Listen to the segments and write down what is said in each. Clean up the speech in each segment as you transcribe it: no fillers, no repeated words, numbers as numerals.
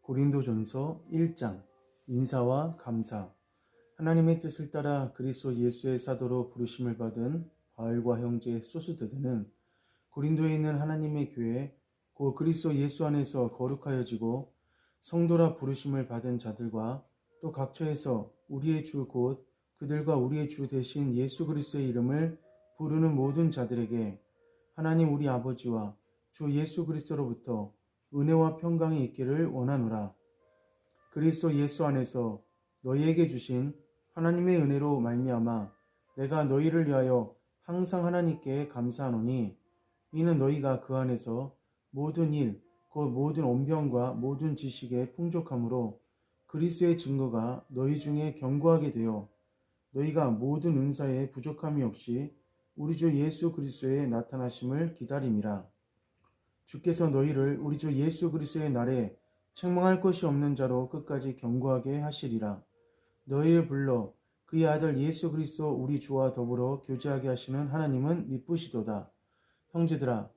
고린도전서 1장 인사와 감사. 하나님의 뜻을 따라 그리스도 예수의 사도로 부르심을 받은 바울과 형제 소스데드는 고린도에 있는 하나님의 교회 곧 그리스도 예수 안에서 거룩하여지고 성도라 부르심을 받은 자들과 또 각처에서 우리의 주 곧 그들과 우리의 주 대신 예수 그리스도의 이름을 부르는 모든 자들에게 하나님 우리 아버지와 주 예수 그리스도로부터 은혜와 평강이 있기를 원하노라. 그리스도 예수 안에서 너희에게 주신 하나님의 은혜로 말미암아 내가 너희를 위하여 항상 하나님께 감사하노니 이는 너희가 그 안에서 모든 일 곧 모든 언변과 모든 지식에 풍족함으로 그리스도의 증거가 너희 중에 견고하게 되어 너희가 모든 은사에 부족함이 없이 우리 주 예수 그리스도의 나타나심을 기다림이라. 주께서 너희를 우리 주 예수 그리스도의 날에 책망할 것이 없는 자로 끝까지 견고하게 하시리라. 너희를 불러 그의 아들 예수 그리스도 우리 주와 더불어 교제하게 하시는 하나님은 미쁘시도다. 형제들아,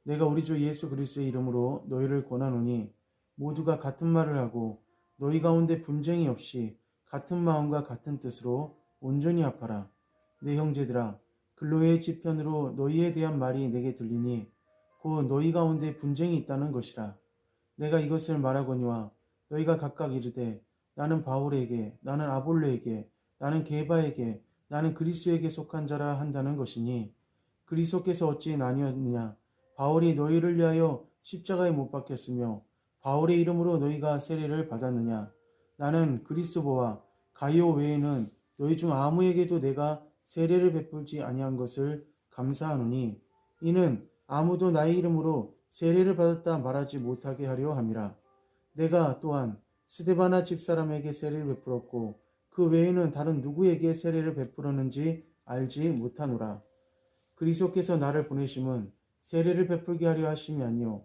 내가 우리 주 예수 그리스도의 이름으로 너희를 권하노니 모두가 같은 말을 하고 너희 가운데 분쟁이 없이 같은 마음과 같은 뜻으로 온전히 합하라. 내 형제들아, 글로의 지편으로 너희에 대한 말이 내게 들리니 곧 너희 가운데 분쟁이 있다는 것이라. 내가 이것을 말하거니와 너희가 각각 이르되 나는 바울에게, 나는 아볼로에게, 나는 게바에게, 나는 그리스도에게 속한 자라 한다는 것이니 그리스도께서 어찌 나뉘었느냐? 바울이 너희를 위하여 십자가에 못 박혔으며 바울의 이름으로 너희가 세례를 받았느냐? 나는 그리스도와 가이오 외에는 너희 중 아무에게도 내가 세례를 베풀지 아니한 것을 감사하노니 이는 아무도 나의 이름으로 세례를 받았다 말하지 못하게 하려 함이라. 내가 또한 스데바나 집사람에게 세례를 베풀었고 그 외에는 다른 누구에게 세례를 베풀었는지 알지 못하노라. 그리스도께서 나를 보내심은 세례를 베풀게 하려 하심이 아니요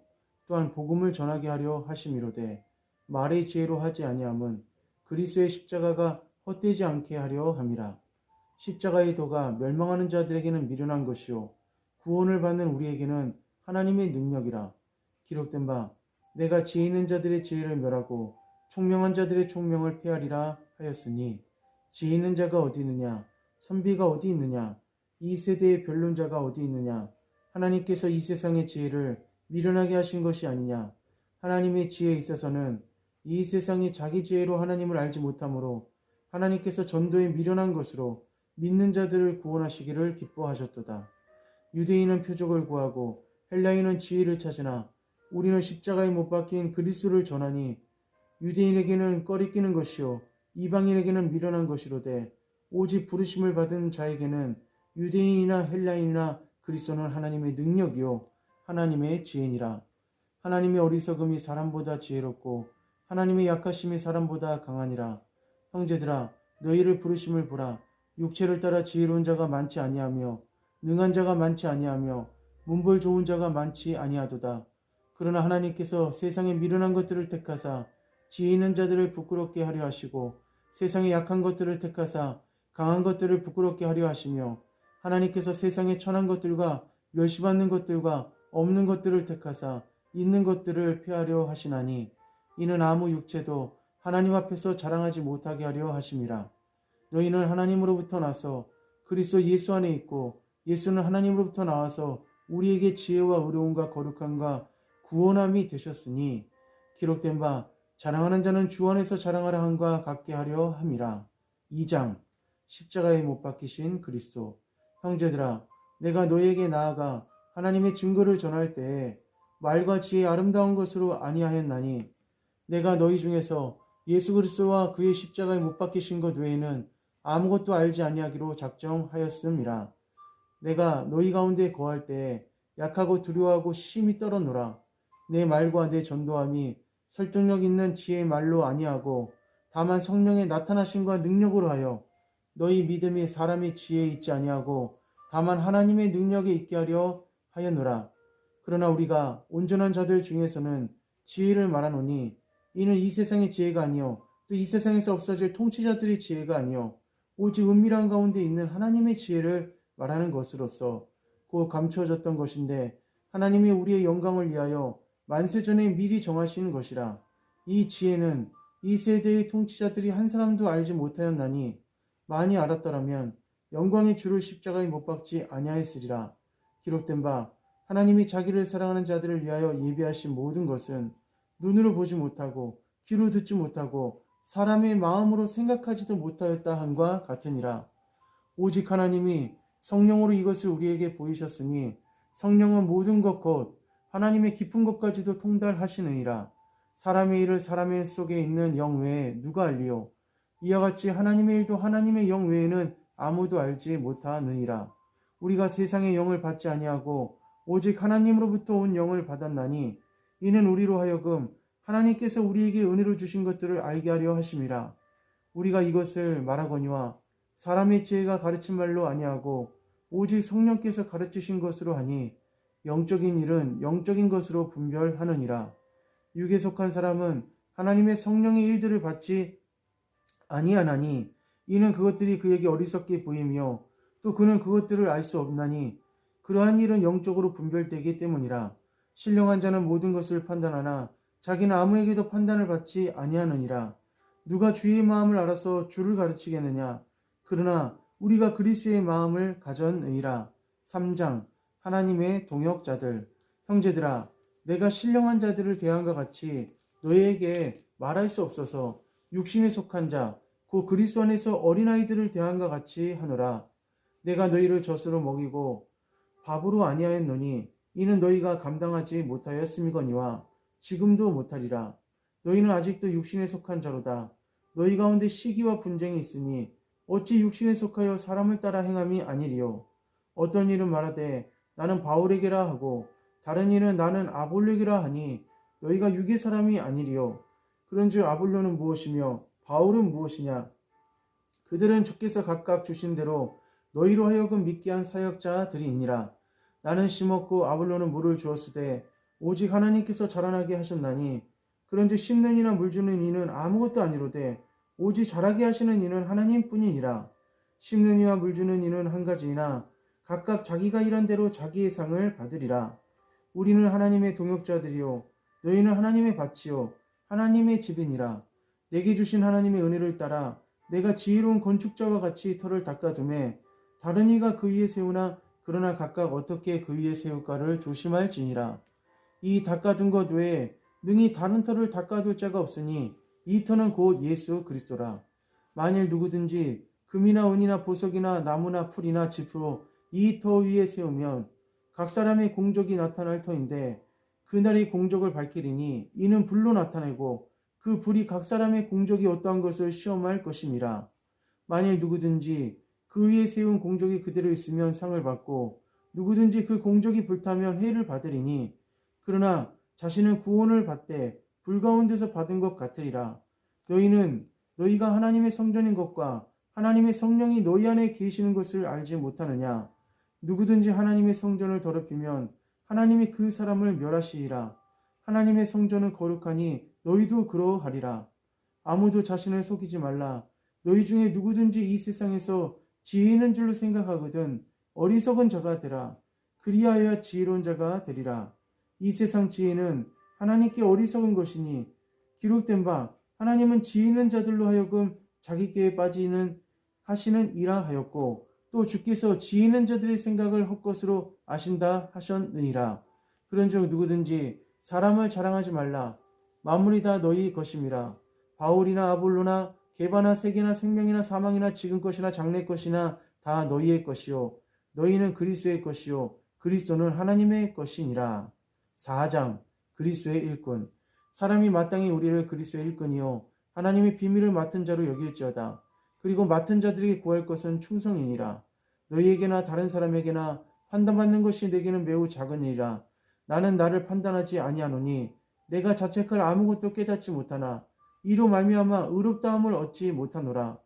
또한 복음을 전하게 하려 하심이로되 말의 지혜로 하지 아니함은 그리스도의 십자가가 헛되지 않게 하려 함이라. 십자가의 도가 멸망하는 자들에게는 미련한 것이요 구원을 받는 우리에게는 하나님의 능력이라. 기록된 바 내가 지혜 있는 자들의 지혜를 멸하고 총명한 자들의 총명을 폐하리라 하였으니 지혜 있는 자가 어디 있느냐? 선비가 어디 있느냐? 이 세대의 변론자가 어디 있느냐? 하나님께서 이 세상의 지혜를 미련하게 하신 것이 아니냐? 하나님의 지혜에 있어서는 이 세상이 자기 지혜로 하나님을 알지 못하므로 하나님께서 전도에 미련한 것으로 믿는 자들을 구원하시기를 기뻐하셨도다. 유대인은 표적을 구하고 헬라인은 지혜를 찾으나 우리는 십자가에 못 박힌 그리스도를 전하니 유대인에게는 꺼리끼는 것이요 이방인에게는 미련한 것이로되 오직 부르심을 받은 자에게는 유대인이나 헬라인이나 그리스도는 하나님의 능력이요 하나님의 지혜니라. 하나님의 어리석음이 사람보다 지혜롭고 하나님의 약하심이 사람보다 강하니라. 형제들아, 너희를 부르심을 보라. 육체를 따라 지혜로운 자가 많지 아니하며 능한 자가 많지 아니하며 문벌 좋은 자가 많지 아니하도다. 그러나 하나님께서 세상의 미련한 것들을 택하사 지혜 있는 자들을 부끄럽게 하려 하시고 세상의 약한 것들을 택하사 강한 것들을 부끄럽게 하려 하시며 하나님께서 세상의 천한 것들과 멸시받는 것들과 없는 것들을 택하사 있는 것들을 폐하려 하시나니 이는 아무 육체도 하나님 앞에서 자랑하지 못하게 하려 하심이라. 너희는 하나님으로부터 나서 그리스도 예수 안에 있고 예수는 하나님으로부터 나와서 우리에게 지혜와 의로움과 거룩함과 구원함이 되셨으니 기록된 바 자랑하는 자는 주 안에서 자랑하라 함과 같게 하려 함이라. 2장 십자가에 못 박히신 그리스도. 형제들아, 내가 너희에게 나아가 하나님의 증거를 전할 때에 말과 지혜 아름다운 것으로 아니하였나니 내가 너희 중에서 예수 그리스도와 그의 십자가에 못 박히신 것 외에는 아무것도 알지 아니하기로 작정하였음이라. 내가 너희 가운데 거할 때에 약하고 두려워하고 심히 떨어노라. 내 말과 내 전도함이 설득력 있는 지혜의 말로 아니하고 다만 성령의 나타나심과 능력으로 하여 너희 믿음이 사람의 지혜에 있지 아니하고 다만 하나님의 능력에 있게 하려 하였노라. 그러나 우리가 온전한 자들 중에서는 지혜를 말하노니 이는 이 세상의 지혜가 아니요 또 이 세상에서 없어질 통치자들의 지혜가 아니요 오직 은밀한 가운데 있는 하나님의 지혜를 말하는 것으로서 곧 감추어졌던 것인데 하나님이 우리의 영광을 위하여 만세전에 미리 정하신 것이라. 이 지혜는 이 세대의 통치자들이 한 사람도 알지 못하였나니 많이 알았더라면 영광의 주를 십자가에 못 박지 아니하였으리라. 기록된 바 하나님이 자기를 사랑하는 자들을 위하여 예비하신 모든 것은 눈으로 보지 못하고 귀로 듣지 못하고 사람의 마음으로 생각하지도 못하였다 함과 같으니라. 오직 하나님이 성령으로 이것을 우리에게 보이셨으니 성령은 모든 것 곧 하나님의 깊은 것까지도 통달하시느니라. 사람의 일을 사람의 속에 있는 영 외에 누가 알리요? 이와 같이 하나님의 일도 하나님의 영 외에는 아무도 알지 못하느니라. 우리가 세상의 영을 받지 아니하고 오직 하나님으로부터 온 영을 받았나니 이는 우리로 하여금 하나님께서 우리에게 은혜로 주신 것들을 알게 하려 하심이라. 우리가 이것을 말하거니와 사람의 지혜가 가르친 말로 아니하고 오직 성령께서 가르치신 것으로 하니 영적인 일은 영적인 것으로 분별하느니라. 육에 속한 사람은 하나님의 성령의 일들을 받지 아니하나니 이는 그것들이 그에게 어리석게 보이며 또 그는 그것들을 알 수 없나니 그러한 일은 영적으로 분별되기 때문이라. 신령한 자는 모든 것을 판단하나 자기는 아무에게도 판단을 받지 아니하느니라. 누가 주의 마음을 알아서 주를 가르치겠느냐? 그러나 우리가 그리스도의 마음을 가졌느니라. 3장 하나님의 동역자들. 형제들아, 내가 신령한 자들을 대한과 같이 너희에게 말할 수 없어서 육신에 속한 자, 곧 그리스도 안에서 어린아이들을 대한과 같이 하노라. 내가 너희를 젖으로 먹이고 밥으로 아니하였노니 이는 너희가 감당하지 못하였음이거니와 지금도 못하리라. 너희는 아직도 육신에 속한 자로다. 너희 가운데 시기와 분쟁이 있으니 어찌 육신에 속하여 사람을 따라 행함이 아니리요. 어떤 일은 말하되 나는 바울에게라 하고 다른 일은 나는 아볼로에게라 하니 너희가 육의 사람이 아니리요. 그런즉 아볼로는 무엇이며 바울은 무엇이냐? 그들은 주께서 각각 주신 대로 너희로 하여금 믿게 한 사역자들이니라. 나는 심었고 아볼로는 물을 주었으되 오직 하나님께서 자라나게 하셨나니 그런즉 심는 이나 물 주는 이는 아무것도 아니로되 오직 자라게 하시는 이는 하나님뿐이니라. 심는 이와 물 주는 이는 한 가지이나 각각 자기가 일한 대로 자기의 상을 받으리라. 우리는 하나님의 동역자들이요 너희는 하나님의 밭이요 하나님의 집이니라. 내게 주신 하나님의 은혜를 따라 내가 지혜로운 건축자와 같이 터를 닦아두매 다른 이가 그 위에 세우나 그러나 각각 어떻게 그 위에 세울까를 조심할지니라. 이 닦아둔 것 외에 능히 다른 터를 닦아둘 자가 없으니 이 터는 곧 예수 그리스도라. 만일 누구든지 금이나 은이나 보석이나 나무나 풀이나 짚으로 이 터 위에 세우면 각 사람의 공적이 나타날 터인데 그날이 공적을 밝히리니 이는 불로 나타내고 그 불이 각 사람의 공적이 어떠한 것을 시험할 것임이라. 만일 누구든지 그 위에 세운 공적이 그대로 있으면 상을 받고 누구든지 그 공적이 불타면 해를 받으리니 그러나 자신은 구원을 받되 불 가운데서 받은 것 같으리라. 너희는 너희가 하나님의 성전인 것과 하나님의 성령이 너희 안에 계시는 것을 알지 못하느냐? 누구든지 하나님의 성전을 더럽히면 하나님이 그 사람을 멸하시리라. 하나님의 성전은 거룩하니 너희도 그러하리라. 아무도 자신을 속이지 말라. 너희 중에 누구든지 이 세상에서 지혜 있는 줄로 생각하거든 어리석은 자가 되라. 그리하여야 지혜로운 자가 되리라. 이 세상 지혜는 하나님께 어리석은 것이니 기록된 바 하나님은 지혜 있는 자들로 하여금 자기께 빠지는 하시는 이라 하였고 또 주께서 지혜 있는 자들의 생각을 헛것으로 아신다 하셨느니라. 그런즉 누구든지 사람을 자랑하지 말라. 만물이 다 너희 것임이라. 바울이나 아볼로나 게바나 세계나 생명이나 사망이나 지금 것이나 장래 것이나 다 너희의 것이요 너희는 그리스도의 것이요 그리스도는 하나님의 것이니라. 4장 그리스도의 일꾼. 사람이 마땅히 우리를 그리스도의 일꾼이요 하나님의 비밀을 맡은 자로 여길지어다. 그리고 맡은 자들에게 구할 것은 충성이니라. 너희에게나 다른 사람에게나 판단받는 것이 내게는 매우 작은 일이라. 나는 나를 판단하지 아니하노니 내가 자책할 아무것도 깨닫지 못하나 이로 말미암아 의롭다함을 얻지 못하노라.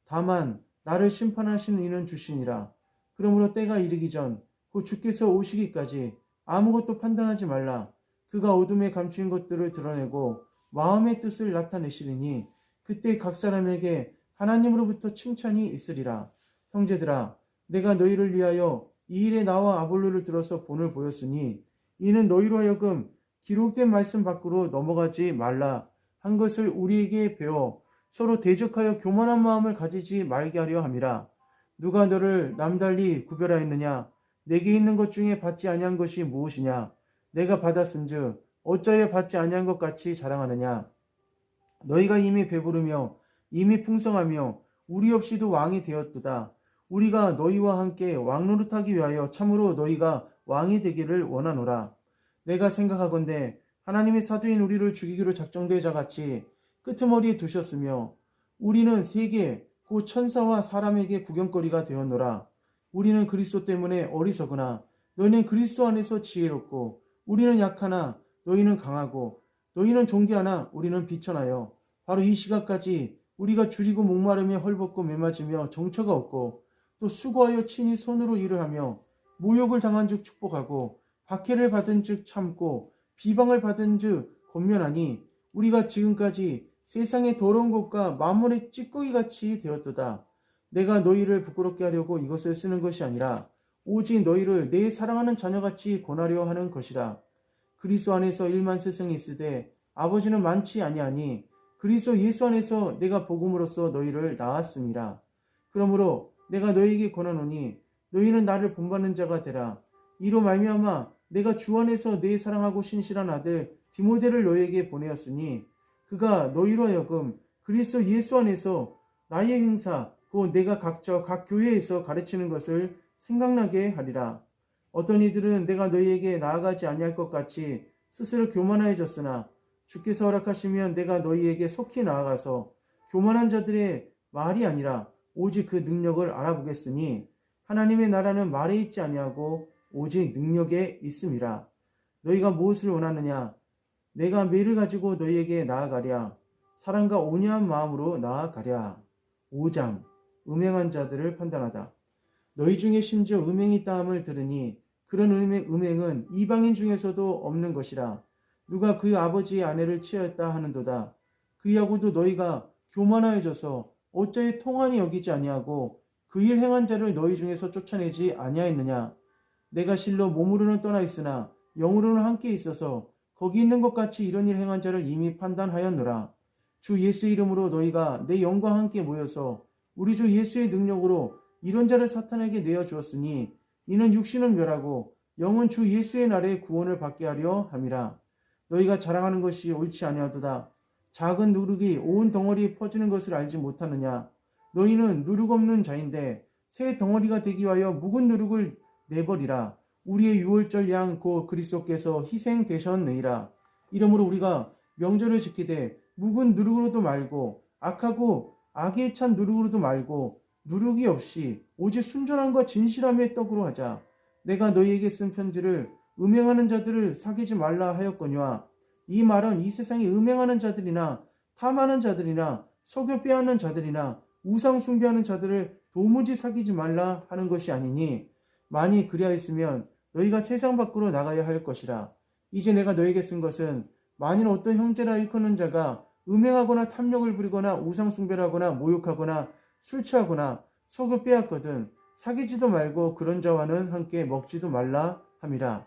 다만 나를 심판하시는 이는 주시니라. 그러므로 때가 이르기 전 곧 주께서 오시기까지 아무것도 판단하지 말라. 그가 어둠에 감추인 것들을 드러내고 마음의 뜻을 나타내시리니 그때 각 사람에게 하나님으로부터 칭찬이 있으리라. 형제들아, 내가 너희를 위하여 이 일에 나와 아볼로를 들어서 본을 보였으니 이는 너희로 하여금 기록된 말씀 밖으로 넘어가지 말라 한 것을 우리에게 배워 서로 대적하여 교만한 마음을 가지지 말게 하려 함이라. 누가 너를 남달리 구별하였느냐? 내게 있는 것 중에 받지 아니한 것이 무엇이냐? 내가 받았은즉 어찌하여 받지 아니한 것 같이 자랑하느냐? 너희가 이미 배부르며 이미 풍성하며 우리 없이도 왕이 되었도다. 우리가 너희와 함께 왕노릇하기 위하여 참으로 너희가 왕이 되기를 원하노라. 내가 생각하건대 하나님의 사도인 우리를 죽이기로 작정된 자같이 끄트머리에 두셨으며 우리는 세계 곧 천사와 사람에게 구경거리가 되었노라. 우리는 그리스도 때문에 어리석으나 너희는 그리스도 안에서 지혜롭고 우리는 약하나 너희는 강하고 너희는 존귀하나 우리는 비천하여 바로 이 시각까지 우리가 줄이고 목마르며 헐벗고 메맞으며 정처가 없고 또 수고하여 친히 손으로 일을 하며 모욕을 당한 즉 축복하고 박해를 받은 즉 참고 비방을 받은 즉 권면하니 우리가 지금까지 세상의 더러운 것과 만물의 찌꺼기같이 되었도다. 내가 너희를 부끄럽게 하려고 이것을 쓰는 것이 아니라 오직 너희를 내 사랑하는 자녀같이 권하려 하는 것이라. 그리스도 안에서 일만 스승이 있으되 아버지는 많지 아니하니 그리스도 예수 안에서 내가 복음으로써 너희를 낳았음이라. 그러므로 내가 너희에게 권하노니 너희는 나를 본받는 자가 되라. 이로 말미암아 내가 주 안에서 내 사랑하고 신실한 아들 디모데를 너희에게 보내었으니 그가 너희로 하여금 그리스도 예수 안에서 나의 행사 곧 내가 각처 각 교회에서 가르치는 것을 생각나게 하리라. 어떤 이들은 내가 너희에게 나아가지 아니할 것 같이 스스로 교만하여졌으나 주께서 허락하시면 내가 너희에게 속히 나아가서 교만한 자들의 말이 아니라 오직 그 능력을 알아보겠으니 하나님의 나라는 말에 있지 아니하고 오직 능력에 있음이라. 너희가 무엇을 원하느냐? 내가 매를 가지고 너희에게 나아가랴. 사랑과 온유한 마음으로 나아가랴. 5장 음행한 자들을 판단하다. 너희 중에 심지어 음행이 있다 함을 들으니 그런 음행은 이방인 중에서도 없는 것이라. 누가 그 아버지의 아내를 취하였다 하는도다. 그리하고도 너희가 교만하여져서 어찌 통한이 여기지 아니하고 그 일 행한 자를 너희 중에서 쫓아내지 아니하였느냐. 내가 실로 몸으로는 떠나 있으나 영으로는 함께 있어서 거기 있는 것 같이 이런 일 행한 자를 이미 판단하였노라. 주 예수의 이름으로 너희가 내 영과 함께 모여서 우리 주 예수의 능력으로 이런 자를 사탄에게 내어주었으니 이는 육신은 멸하고 영은 주 예수의 날에 구원을 받게 하려 함이라. 너희가 자랑하는 것이 옳지 아니하도다. 작은 누룩이 온 덩어리에 퍼지는 것을 알지 못하느냐. 너희는 누룩 없는 자인데 새 덩어리가 되기 위하여 묵은 누룩을 내버리라. 우리의 유월절 양 곧 그리스도께서 희생되셨느니라. 이러므로 우리가 명절을 지키되 묵은 누룩으로도 말고 악하고 악에 찬 누룩으로도 말고 누룩이 없이 오직 순전함과 진실함의 떡으로 하자. 내가 너희에게 쓴 편지를 음행하는 자들을 사귀지 말라 하였거니와 이 말은 이 세상에 음행하는 자들이나 탐하는 자들이나 석유 빼앗는 자들이나 우상 숭배하는 자들을 도무지 사귀지 말라 하는 것이 아니니 만일 그리하였으면 너희가 세상 밖으로 나가야 할 것이라. 이제 내가 너에게 쓴 것은 만일 어떤 형제라 일컫는 자가 음행하거나 탐욕을 부리거나 우상 숭배를 하거나 모욕하거나 술 취하거나 석유 빼앗거든 사귀지도 말고 그런 자와는 함께 먹지도 말라 함이라.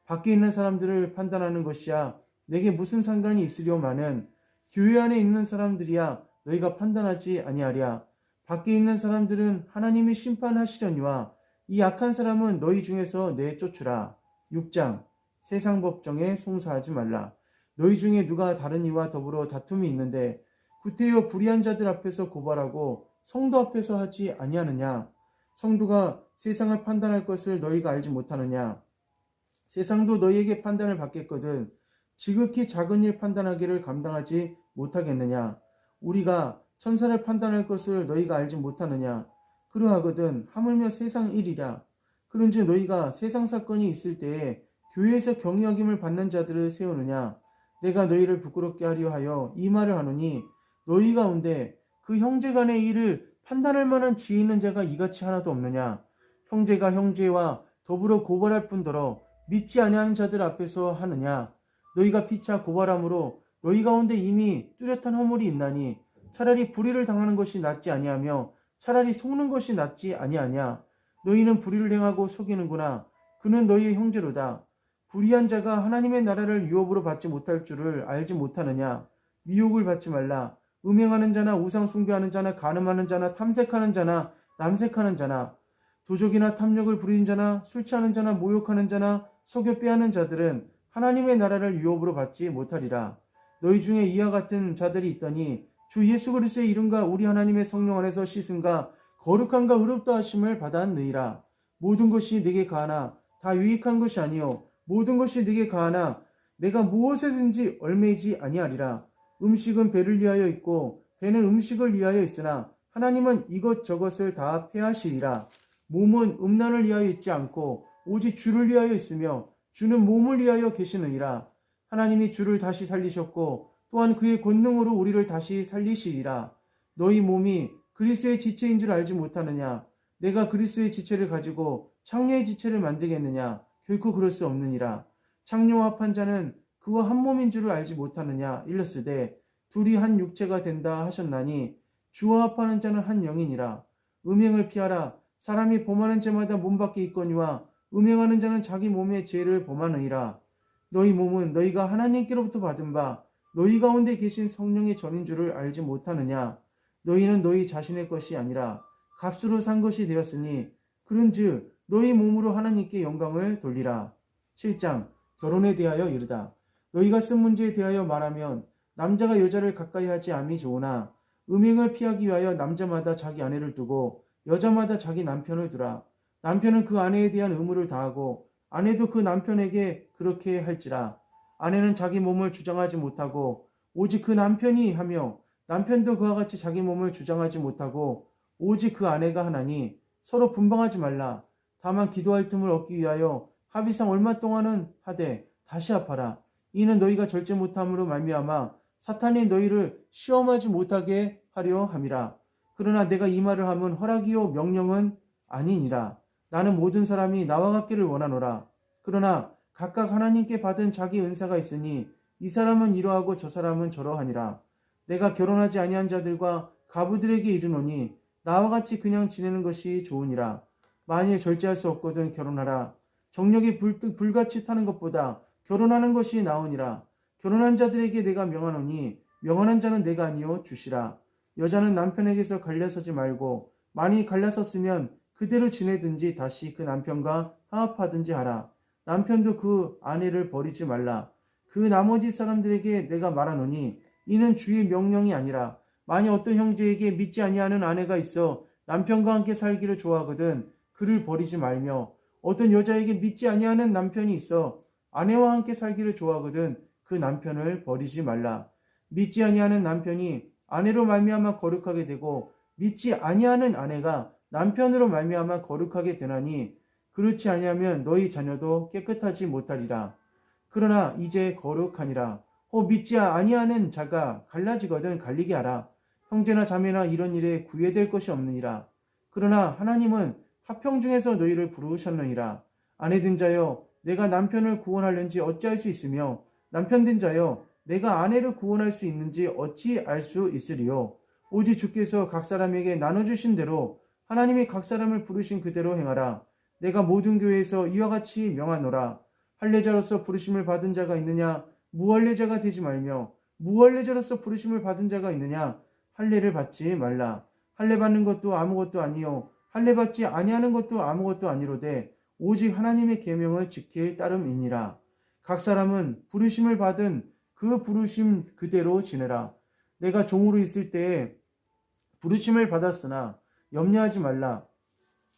밖에 있는 사람들을 판단하는 것이야 내게 무슨 상관이 있으려마는 교회 안에 있는 사람들이야 너희가 판단하지 아니하랴. 밖에 있는 사람들은 하나님이 심판하시려니와 이 악한 사람은 너희 중에서 내쫓으라. 6장 세상 법정에 송사하지 말라. 너희 중에 누가 다른 이와 더불어 다툼이 있는데 구태여 불의한 자들 앞에서 고발하고 성도 앞에서 하지 아니하느냐. 성도가 세상을 판단할 것을 너희가 알지 못하느냐. 세상도 너희에게 판단을 받겠거든 지극히 작은 일 판단하기를 감당하지 못하겠느냐. 우리가 천사를 판단할 것을 너희가 알지 못하느냐. 그러하거든 하물며 세상 일이라. 그런즉 너희가 세상 사건이 있을 때에 교회에서 경위 여김을 받는 자들을 세우느냐. 내가 너희를 부끄럽게 하려 하여 이 말을 하노니 너희 가운데 그 형제 간의 일을 판단할 만한 지혜 있는 자가 이같이 하나도 없느냐. 형제가 형제와 더불어 고발할 뿐더러 믿지 아니하는 자들 앞에서 하느냐. 너희가 피차 고발함으로 너희 가운데 이미 뚜렷한 허물이 있나니 차라리 불의를 당하는 것이 낫지 아니하며 차라리 속는 것이 낫지 아니하냐. 너희는 불의를 행하고 속이는구나. 그는 너희의 형제로다. 불의한 자가 하나님의 나라를 유업으로 받지 못할 줄을 알지 못하느냐. 미혹을 받지 말라. 음행하는 자나 우상 숭배하는 자나 간음하는 자나 탐색하는 자나 남색하는 자나 도적이나 탐욕을 부리는 자나 술 취하는 자나 모욕하는 자나 속여 빼앗는 자들은 하나님의 나라를 유업으로 받지 못하리라. 너희 중에 이와 같은 자들이 있더니 주 예수 그리스도의 이름과 우리 하나님의 성령 안에서 씻음과 거룩함과 의롭다 하심을 받았느니라. 모든 것이 네게 가하나 다 유익한 것이 아니요 모든 것이 네게 가하나 내가 무엇에든지 얽매이지 아니하리라. 음식은 배를 위하여 있고 배는 음식을 위하여 있으나 하나님은 이것저것을 다 폐하시리라. 몸은 음란을 위하여 있지 않고 오직 주를 위하여 있으며 주는 몸을 위하여 계시느니라. 하나님이 주를 다시 살리셨고 또한 그의 권능으로 우리를 다시 살리시리라. 너희 몸이 그리스도의 지체인 줄 알지 못하느냐? 내가 그리스도의 지체를 가지고 창녀의 지체를 만들겠느냐? 결코 그럴 수 없느니라. 창녀와 합한 자는 그와 한 몸인 줄을 알지 못하느냐? 일렀으되 둘이 한 육체가 된다 하셨나니 주와 합하는 자는 한 영이니라. 음행을 피하라. 사람이 범하는 죄마다 몸 밖에 있거니와 음행하는 자는 자기 몸의 죄를 범하느니라. 너희 몸은 너희가 하나님께로부터 받은 바 너희 가운데 계신 성령의 전인 줄을 알지 못하느냐? 너희는 너희 자신의 것이 아니라 값으로 산 것이 되었으니 그런즉 너희 몸으로 하나님께 영광을 돌리라. 7장 결혼에 대하여 이르다. 너희가 쓴 문제에 대하여 말하면 남자가 여자를 가까이 하지 않음이 좋으나 음행을 피하기 위하여 남자마다 자기 아내를 두고 여자마다 자기 남편을 두라. 남편은 그 아내에 대한 의무를 다하고 아내도 그 남편에게 그렇게 할지라. 아내는 자기 몸을 주장하지 못하고 오직 그 남편이 하며 남편도 그와 같이 자기 몸을 주장하지 못하고 오직 그 아내가 하나니 서로 분방하지 말라. 다만 기도할 틈을 얻기 위하여 합의상 얼마 동안은 하되 다시 합하라. 이는 너희가 절제 못함으로 말미암아 사탄이 너희를 시험하지 못하게 하려 함이라. 그러나 내가 이 말을 하면 허락이요 명령은 아니니라. 나는 모든 사람이 나와 같기를 원하노라. 그러나 각각 하나님께 받은 자기 은사가 있으니 이 사람은 이러하고 저 사람은 저러하니라. 내가 결혼하지 아니한 자들과 가부들에게 이르노니 나와 같이 그냥 지내는 것이 좋으니라. 만일 절제할 수 없거든 결혼하라. 정력이 불같이 타는 것보다 결혼하는 것이 나으니라. 결혼한 자들에게 내가 명하노니 명하는 자는 내가 아니요 주시라. 여자는 남편에게서 갈려서지 말고 만일 갈라섰으면 그대로 지내든지 다시 그 남편과 화합하든지 하라. 남편도 그 아내를 버리지 말라. 그 나머지 사람들에게 내가 말하노니 이는 주의 명령이 아니라 만일 어떤 형제에게 믿지 아니하는 아내가 있어 남편과 함께 살기를 좋아하거든 그를 버리지 말며 어떤 여자에게 믿지 아니하는 남편이 있어 아내와 함께 살기를 좋아하거든 그 남편을 버리지 말라. 믿지 아니하는 남편이 아내로 말미암아 거룩하게 되고 믿지 아니하는 아내가 남편으로 말미암아 거룩하게 되나니 그렇지 아니하면 너희 자녀도 깨끗하지 못하리라. 그러나 이제 거룩하니라. 혹 믿지 아니하는 자가 갈라지거든 갈리게 하라. 형제나 자매나 이런 일에 구애될 것이 없느니라. 그러나 하나님은 화평 중에서 너희를 부르셨느니라. 아내된 자여 내가 남편을 구원하려는지 어찌할 수 있으며 남편된 자여 내가 아내를 구원할 수 있는지 어찌 알 수 있으리요. 오직 주께서 각 사람에게 나눠주신 대로 하나님이 각 사람을 부르신 그대로 행하라. 내가 모든 교회에서 이와 같이 명하노라. 할례자로서 부르심을 받은 자가 있느냐 무할례자가 되지 말며 무할례자로서 부르심을 받은 자가 있느냐 할례를 받지 말라. 할례 받는 것도 아무것도 아니요 할례 받지 아니하는 것도 아무것도 아니로되 오직 하나님의 계명을 지킬 따름이니라. 각 사람은 부르심을 받은 그 부르심 그대로 지내라. 내가 종으로 있을 때에 부르심을 받았으나 염려하지 말라.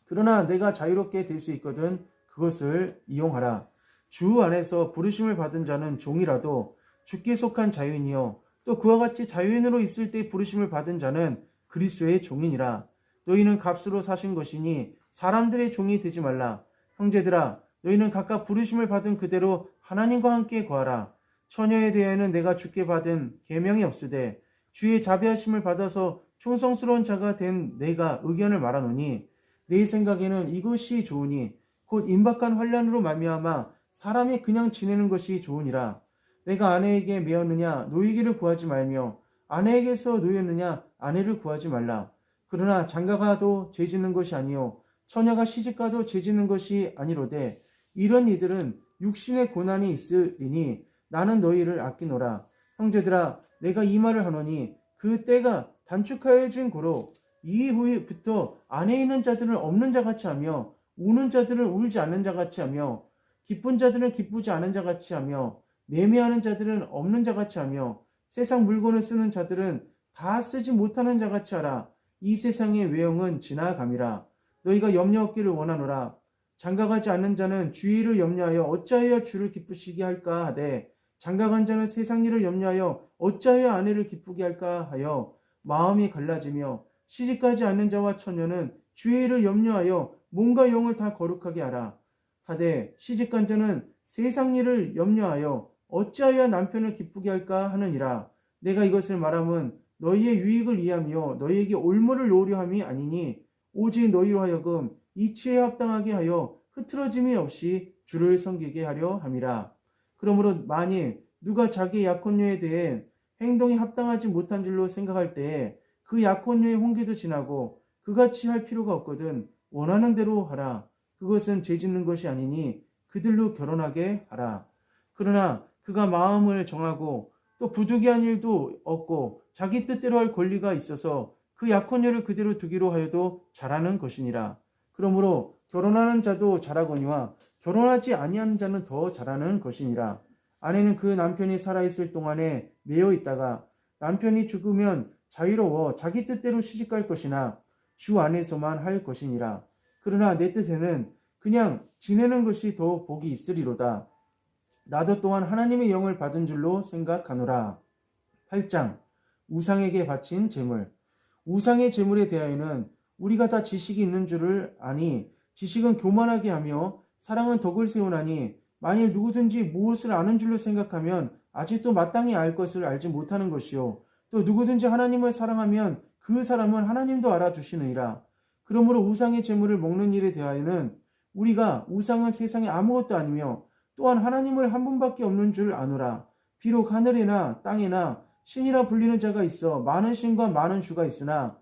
그러나 내가 자유롭게 될 수 있거든 그것을 이용하라. 주 안에서 부르심을 받은 자는 종이라도 주께 속한 자유인이요 또 그와 같이 자유인으로 있을 때 부르심을 받은 자는 그리스도의 종이니라. 너희는 값으로 사신 것이니 사람들의 종이 되지 말라. 형제들아 너희는 각각 부르심을 받은 그대로 하나님과 함께 거하라. 처녀에 대하여는 내가 주께 받은 계명이 없으되 주의 자비하심을 받아서 충성스러운 자가 된 내가 의견을 말하노니 내 생각에는 이것이 좋으니 곧 임박한 환난으로 말미암아 사람이 그냥 지내는 것이 좋으니라. 내가 아내에게 매었느냐 노이기를 구하지 말며 아내에게서 노였느냐 아내를 구하지 말라. 그러나 장가가도 죄짓는 것이 아니요 처녀가 시집가도 죄짓는 것이 아니로되 이런 이들은 육신의 고난이 있으리니 나는 너희를 아끼노라. 형제들아 내가 이 말을 하노니 그 때가 단축하여진 고로 이후부터 안에 있는 자들은 없는 자같이 하며 우는 자들은 울지 않는 자같이 하며 기쁜 자들은 기쁘지 않은 자같이 하며 매매하는 자들은 없는 자같이 하며 세상 물건을 쓰는 자들은 다 쓰지 못하는 자같이 하라. 이 세상의 외형은 지나감이라. 너희가 염려 없기를 원하노라. 장가가지 않는 자는 주의를 염려하여 어찌하여 주를 기쁘시게 할까 하되 장가간 자는 세상 일을 염려하여 어찌하여 아내를 기쁘게 할까 하여 마음이 갈라지며 시집가지 않는 자와 처녀는 주의 일을 염려하여 몸과 영을 다 거룩하게 하라. 하되 시집간 자는 세상 일을 염려하여 어찌하여 남편을 기쁘게 할까 하느니라. 내가 이것을 말함은 너희의 유익을 위하며 너희에게 올무를 놓으려 함이 아니니 오직 너희로 하여금 이치에 합당하게 하여 흐트러짐이 없이 주를 섬기게 하려 함이라. 그러므로 만일 누가 자기의 약혼녀에 대해 행동이 합당하지 못한 줄로 생각할 때에 그 약혼녀의 홍기도 지나고 그같이 할 필요가 없거든 원하는 대로 하라. 그것은 죄짓는 것이 아니니 그들로 결혼하게 하라. 그러나 그가 마음을 정하고 또 부득이한 일도 없고 자기 뜻대로 할 권리가 있어서 그 약혼녀를 그대로 두기로 하여도 잘하는 것이니라. 그러므로 결혼하는 자도 잘하거니와 결혼하지 아니하는 자는 더 잘하는 것이니라. 아내는 그 남편이 살아있을 동안에 매여 있다가 남편이 죽으면 자유로워 자기 뜻대로 시집갈 것이나 주 안에서만 할 것이니라. 그러나 내 뜻에는 그냥 지내는 것이 더 복이 있으리로다. 나도 또한 하나님의 영을 받은 줄로 생각하노라. 8장 우상에게 바친 제물. 우상의 제물에 대하여는 우리가 다 지식이 있는 줄을 아니 지식은 교만하게 하며 사랑은 덕을 세우나니 만일 누구든지 무엇을 아는 줄로 생각하면 아직도 마땅히 알 것을 알지 못하는 것이요 또 누구든지 하나님을 사랑하면 그 사람은 하나님도 알아주시느니라. 그러므로 우상의 제물을 먹는 일에 대하여는 우리가 우상은 세상에 아무것도 아니며 또한 하나님을 한 분밖에 없는 줄 아노라. 비록 하늘에나 땅에나 신이라 불리는 자가 있어 많은 신과 많은 주가 있으나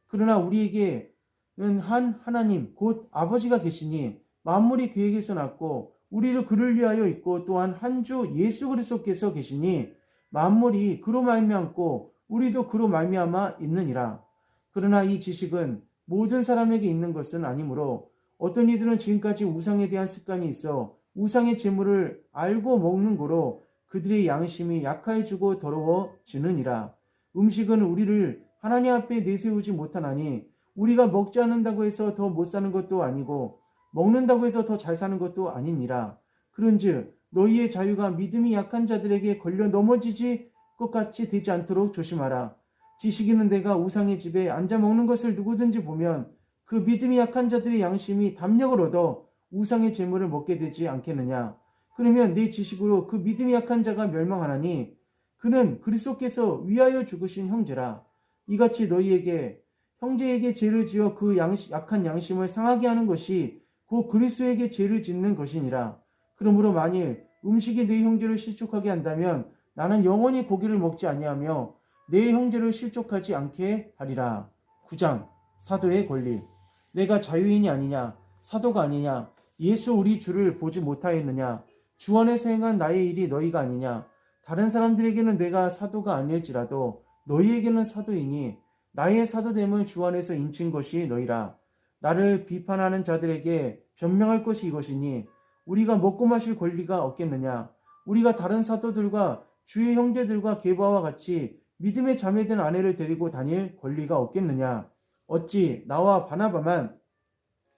그러나 우리에게는 한 하나님 곧 아버지가 계시니 만물이 그에게서 났고 우리를 그를 위하여 있고 또한 한 주 예수 그리스도께서 계시니 만물이 그로 말미암고 우리도 그로 말미암아 있느니라. 그러나 이 지식은 모든 사람에게 있는 것은 아니므로 어떤 이들은 지금까지 우상에 대한 습관이 있어 우상의 제물을 알고 먹는 거로 그들의 양심이 약해지고 더러워지느니라. 음식은 우리를 하나님 앞에 내세우지 못하나니 우리가 먹지 않는다고 해서 더 못 사는 것도 아니고 먹는다고 해서 더 잘 사는 것도 아니니라. 그런즉 너희의 자유가 믿음이 약한 자들에게 걸려 넘어지지 것 같이 되지 않도록 조심하라. 지식 있는 내가 우상의 집에 앉아 먹는 것을 누구든지 보면 그 믿음이 약한 자들의 양심이 담력을 얻어 우상의 제물을 먹게 되지 않겠느냐. 그러면 네 지식으로 그 믿음이 약한 자가 멸망하나니 그는 그리스도께서 위하여 죽으신 형제라. 이같이 너희에게 형제에게 죄를 지어 그 약한 양심을 상하게 하는 것이 곧 그리스도에게 죄를 짓는 것이니라. 그러므로 만일 음식이 네 형제를 실족하게 한다면 나는 영원히 고기를 먹지 아니하며 내 형제를 실족하지 않게 하리라. 9장 사도의 권리. 내가 자유인이 아니냐 사도가 아니냐 예수 우리 주를 보지 못하였느냐 주 안에서 행한 나의 일이 너희가 아니냐. 다른 사람들에게는 내가 사도가 아닐지라도 너희에게는 사도이니 나의 사도됨을 주 안에서 인친 것이 너희라. 나를 비판하는 자들에게 변명할 것이 이것이니 우리가 먹고 마실 권리가 없겠느냐. 우리가 다른 사도들과 주의 형제들과 게바와 같이 믿음의 자매된 아내를 데리고 다닐 권리가 없겠느냐. 어찌 나와 바나바만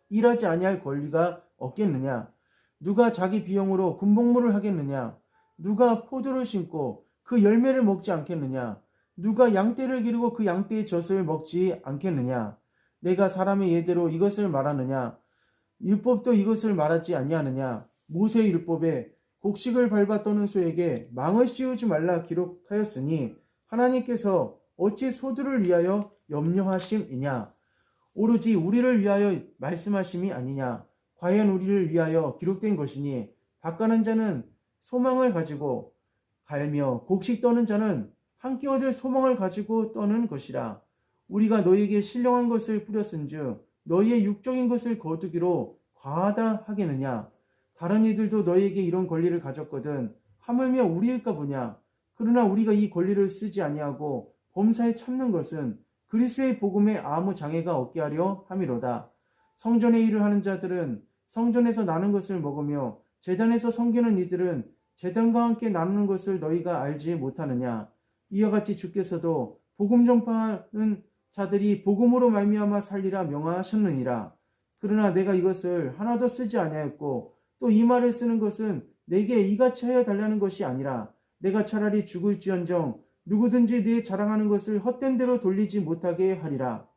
일하지 아니할 권리가 없겠느냐. 누가 자기 비용으로 군복무를 하겠느냐. 누가 포도를 심고 그 열매를 먹지 않겠느냐. 누가 양떼를 기르고 그 양떼의 젖을 먹지 않겠느냐. 내가 사람의 예대로 이것을 말하느냐. 율법도 이것을 말하지 아니하느냐. 모세의 율법에 곡식을 밟아 떠는 소에게 망을 씌우지 말라 기록하였으니 하나님께서 어찌 소들을 위하여 염려하심이냐. 오로지 우리를 위하여 말씀하심이 아니냐. 과연 우리를 위하여 기록된 것이니 밭가는 자는 소망을 가지고 갈며 곡식 떠는 자는 함께 얻을 소망을 가지고 떠는 것이라. 우리가 너희에게 신령한 것을 뿌렸은즉 너희의 육적인 것을 거두기로 과하다 하겠느냐. 다른 이들도 너희에게 이런 권리를 가졌거든 하물며 우리일까 보냐. 그러나 우리가 이 권리를 쓰지 아니하고 범사에 참는 것은 그리스도의 복음에 아무 장애가 없게 하려 함이로다. 성전의 일을 하는 자들은 성전에서 나는 것을 먹으며 제단에서 섬기는 이들은 제단과 함께 나누는 것을 너희가 알지 못하느냐. 이와 같이 주께서도 복음 전파하는 자들이 복음으로 말미암아 살리라 명하셨느니라. 그러나 내가 이것을 하나도 쓰지 아니하였고 또 이 말을 쓰는 것은 내게 이같이 하여 달라는 것이 아니라 내가 차라리 죽을지언정 누구든지 네 자랑하는 것을 헛된 대로 돌리지 못하게 하리라.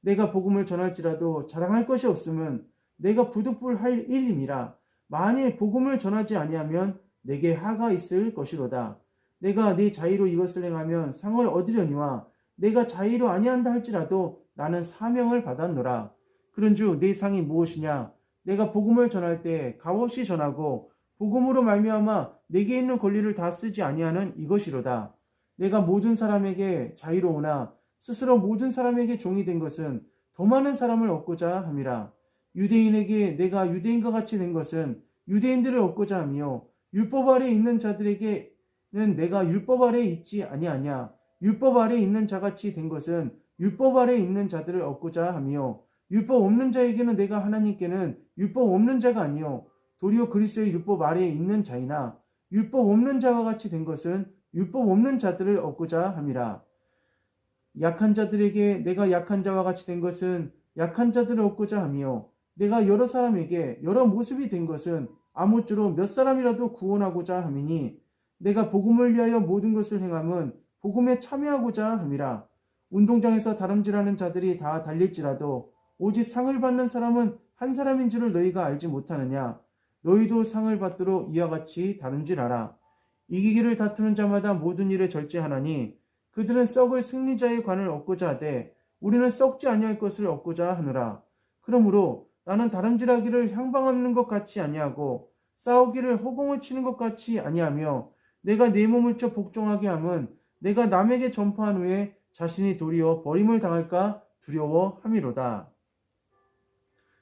내가 복음을 전할지라도 자랑할 것이 없음은 내가 부득불할 일임이라. 만일 복음을 전하지 아니하면 내게 하가 있을 것이로다. 내가 네 자의로 이것을 행하면 상을 얻으려니와 내가 자의로 아니한다 할지라도 나는 사명을 받았노라. 그런즉 네 상이 무엇이냐? 내가 복음을 전할 때 값없이 전하고 복음으로 말미암아 내게 있는 권리를 다 쓰지 아니하는 이것이로다. 내가 모든 사람에게 자유로우나 스스로 모든 사람에게 종이 된 것은 더 많은 사람을 얻고자 함이라. 유대인에게 내가 유대인과 같이 된 것은 유대인들을 얻고자 하며 율법 아래에 있는 자들에게는 내가 율법 아래에 있지 아니하냐. 율법 아래에 있는 자같이 된 것은 율법 아래에 있는 자들을 얻고자 하며 율법 없는 자에게는 내가 하나님께는 율법 없는 자가 아니요 도리어 그리스도의 율법 아래에 있는 자이나 율법 없는 자와 같이 된 것은 율법 없는 자들을 얻고자 함이라. 약한 자들에게 내가 약한 자와 같이 된 것은 약한 자들을 얻고자 하며 내가 여러 사람에게 여러 모습이 된 것은 아무쪼록 몇 사람이라도 구원하고자 함이니 내가 복음을 위하여 모든 것을 행함은 복음에 참여하고자 함이라. 운동장에서 다름질하는 자들이 다 달릴지라도 오직 상을 받는 사람은 한 사람인 줄을 너희가 알지 못하느냐. 너희도 상을 받도록 이와 같이 다름질하라. 이기기를 다투는 자마다 모든 일에 절제하나니 그들은 썩을 승리자의 관을 얻고자 하되 우리는 썩지 아니할 것을 얻고자 하느라. 그러므로 나는 다름질하기를 향방하는 것 같이 아니하고 싸우기를 허공을 치는 것 같이 아니하며 내가 내 몸을 쳐 복종하게 함은 내가 남에게 전파한 후에 자신이 도리어 버림을 당할까 두려워함이로다.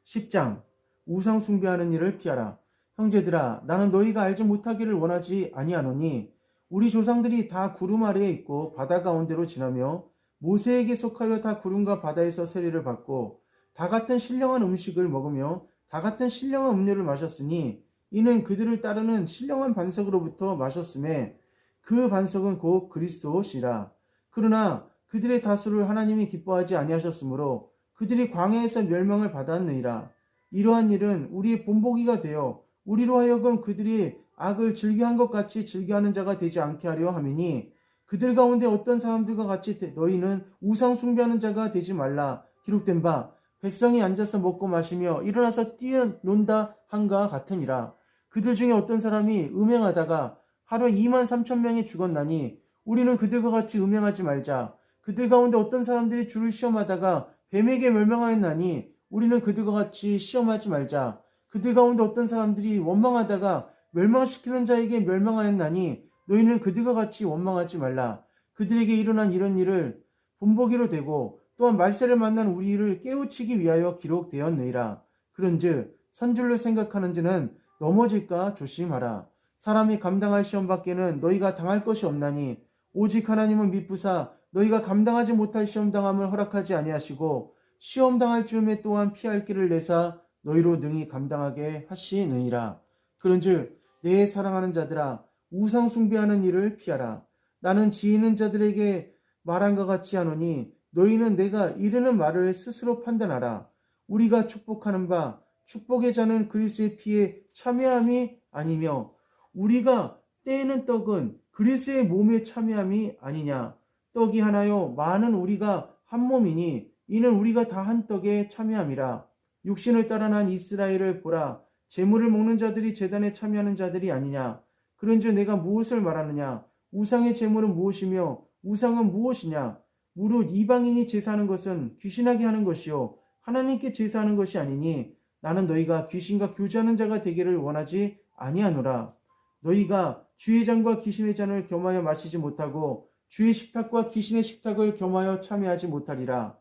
10장 우상 숭배하는 일을 피하라. 형제들아, 나는 너희가 알지 못하기를 원하지 아니하노니 우리 조상들이 다 구름 아래에 있고 바다 가운데로 지나며 모세에게 속하여 다 구름과 바다에서 세례를 받고 다 같은 신령한 음식을 먹으며 다 같은 신령한 음료를 마셨으니 이는 그들을 따르는 신령한 반석으로부터 마셨음에 그 반석은 곧 그리스도시라. 그러나 그들의 다수를 하나님이 기뻐하지 아니하셨으므로 그들이 광야에서 멸망을 받았느니라. 이러한 일은 우리의 본보기가 되어 우리로 하여금 그들이 악을 즐겨한 것 같이 즐겨하는 자가 되지 않게 하려 함이니 그들 가운데 어떤 사람들과 같이 너희는 우상 숭배하는 자가 되지 말라. 기록된 바 백성이 앉아서 먹고 마시며 일어나서 뛰어논다 한가 같으니라. 그들 중에 어떤 사람이 음행하다가 하루 23,000명이 죽었나니 우리는 그들과 같이 음행하지 말자. 그들 가운데 어떤 사람들이 주를 시험하다가 뱀에게 멸망하였나니 우리는 그들과 같이 시험하지 말자. 그들 가운데 어떤 사람들이 원망하다가 멸망시키는 자에게 멸망하였나니 너희는 그들과 같이 원망하지 말라. 그들에게 일어난 이런 일을 본보기로 되고 또한 말세를 만난 우리를 깨우치기 위하여 기록되었느니라. 그런즉 선줄로 생각하는 자는 넘어질까 조심하라. 사람이 감당할 시험 밖에는 너희가 당할 것이 없나니 오직 하나님은 미쁘사 너희가 감당하지 못할 시험 당함을 허락하지 아니하시고 시험 당할 즈음에 또한 피할 길을 내사 너희로 능히 감당하게 하시느니라. 그런즉 내 사랑하는 자들아 우상 숭배하는 일을 피하라. 나는 지혜있는 자들에게 말한 것 같이 하노니 너희는 내가 이르는 말을 스스로 판단하라. 우리가 축복하는 바 축복의 자는 그리스도의 피에 참여함이 아니며 우리가 떼는 떡은 그리스도의 몸에 참여함이 아니냐. 떡이 하나요 많은 우리가 한 몸이니 이는 우리가 다 한 떡에 참여함이라. 육신을 따라 난 이스라엘을 보라. 제물을 먹는 자들이 제단에 참여하는 자들이 아니냐. 그런즉 내가 무엇을 말하느냐. 우상의 제물은 무엇이며 우상은 무엇이냐. 무릇 이방인이 제사하는 것은 귀신하게 하는 것이요 하나님께 제사하는 것이 아니니 나는 너희가 귀신과 교제하는 자가 되기를 원하지 아니하노라. 너희가 주의 잔과 귀신의 잔을 겸하여 마시지 못하고 주의 식탁과 귀신의 식탁을 겸하여 참여하지 못하리라.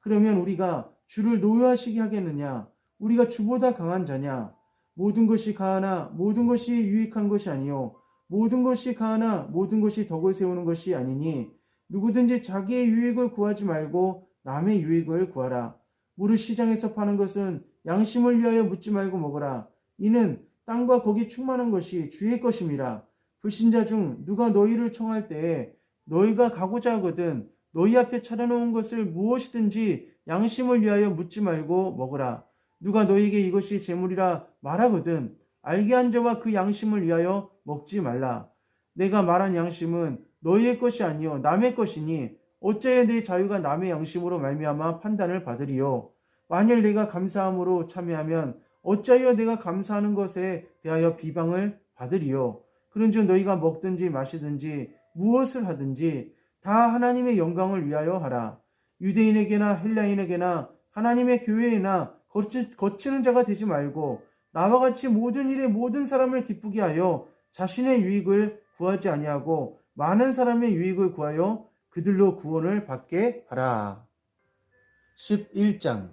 그러면 우리가 주를 노여하시게 하겠느냐. 우리가 주보다 강한 자냐. 모든 것이 가하나 모든 것이 유익한 것이 아니요 모든 것이 가하나 모든 것이 덕을 세우는 것이 아니니 누구든지 자기의 유익을 구하지 말고 남의 유익을 구하라. 무릇 시장에서 파는 것은 양심을 위하여 묻지 말고 먹으라. 이는 땅과 거기 충만한 것이 주의 것임이라. 불신자 중 누가 너희를 청할 때에 너희가 가고자 하거든 너희 앞에 차려놓은 것을 무엇이든지 양심을 위하여 묻지 말고 먹으라. 누가 너희에게 이것이 재물이라 말하거든 알게 한 자와 그 양심을 위하여 먹지 말라. 내가 말한 양심은 너희의 것이 아니요 남의 것이니 어찌하여 내 자유가 남의 양심으로 말미암아 판단을 받으리요. 만일 내가 감사함으로 참여하면 어찌하여 내가 감사하는 것에 대하여 비방을 받으리요. 그런즉 너희가 먹든지 마시든지 무엇을 하든지 다 하나님의 영광을 위하여 하라. 유대인에게나 헬라인에게나 하나님의 교회에나 거치는 자가 되지 말고 나와 같이 모든 일에 모든 사람을 기쁘게 하여 자신의 유익을 구하지 아니하고 많은 사람의 유익을 구하여 그들로 구원을 받게 하라. 11장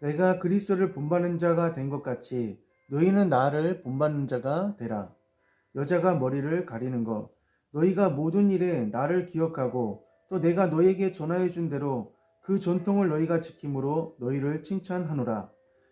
내가 그리스도를 본받는 자가 된 것 같이 너희는 나를 본받는 자가 되라. 여자가 머리를 가리는 것 너희가 모든 일에 나를 기억하고 또 내가 너희에게 전하여 준 대로 그 전통을 너희가 지킴으로 너희를 칭찬하노라.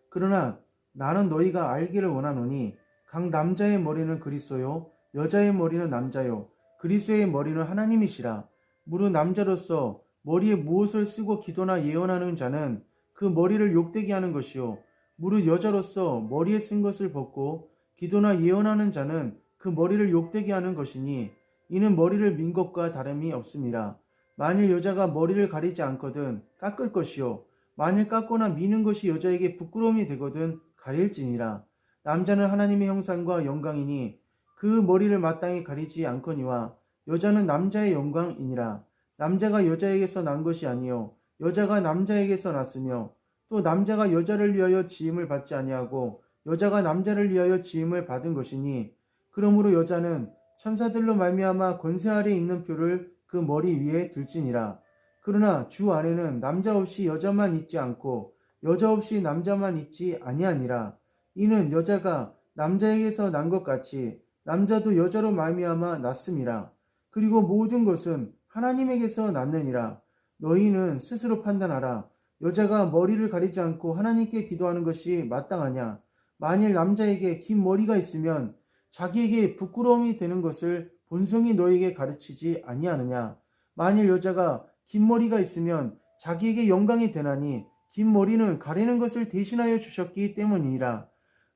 그러나 나는 너희가 알기를 원하노니 각 남자의 머리는 그리스도요 여자의 머리는 남자요 그리스도의 머리는 하나님이시라. 무릇 남자로서 머리에 무엇을 쓰고 기도나 예언하는 자는 그 머리를 욕되게 하는 것이요 무릇 여자로서 머리에 쓴 것을 벗고 기도나 예언하는 자는 그 머리를 욕되게 하는 것이니 이는 머리를 민 것과 다름이 없음이라. 만일 여자가 머리를 가리지 않거든 깎을 것이요 만일 깎거나 미는 것이 여자에게 부끄러움이 되거든 가릴지니라. 남자는 하나님의 형상과 영광이니 그 머리를 마땅히 가리지 않거니와 여자는 남자의 영광이니라. 남자가 여자에게서 난 것이 아니요 여자가 남자에게서 났으며 또 남자가 여자를 위하여 지음을 받지 아니하고 여자가 남자를 위하여 지음을 받은 것이니 그러므로 여자는 천사들로 말미암아 권세 아래 있는 표를 그 머리 위에 둘지니라. 그러나 주 안에는 남자 없이 여자만 있지 않고 여자 없이 남자만 있지 아니하니라. 이는 여자가 남자에게서 난 것 같이 남자도 여자로 말미암아 났음이라. 그리고 모든 것은 하나님에게서 났느니라. 너희는 스스로 판단하라. 여자가 머리를 가리지 않고 하나님께 기도하는 것이 마땅하냐? 만일 남자에게 긴 머리가 있으면 자기에게 부끄러움이 되는 것을 본성이 너희에게 가르치지 아니하느냐? 만일 여자가 긴 머리가 있으면 자기에게 영광이 되나니 긴 머리는 가리는 것을 대신하여 주셨기 때문이니라.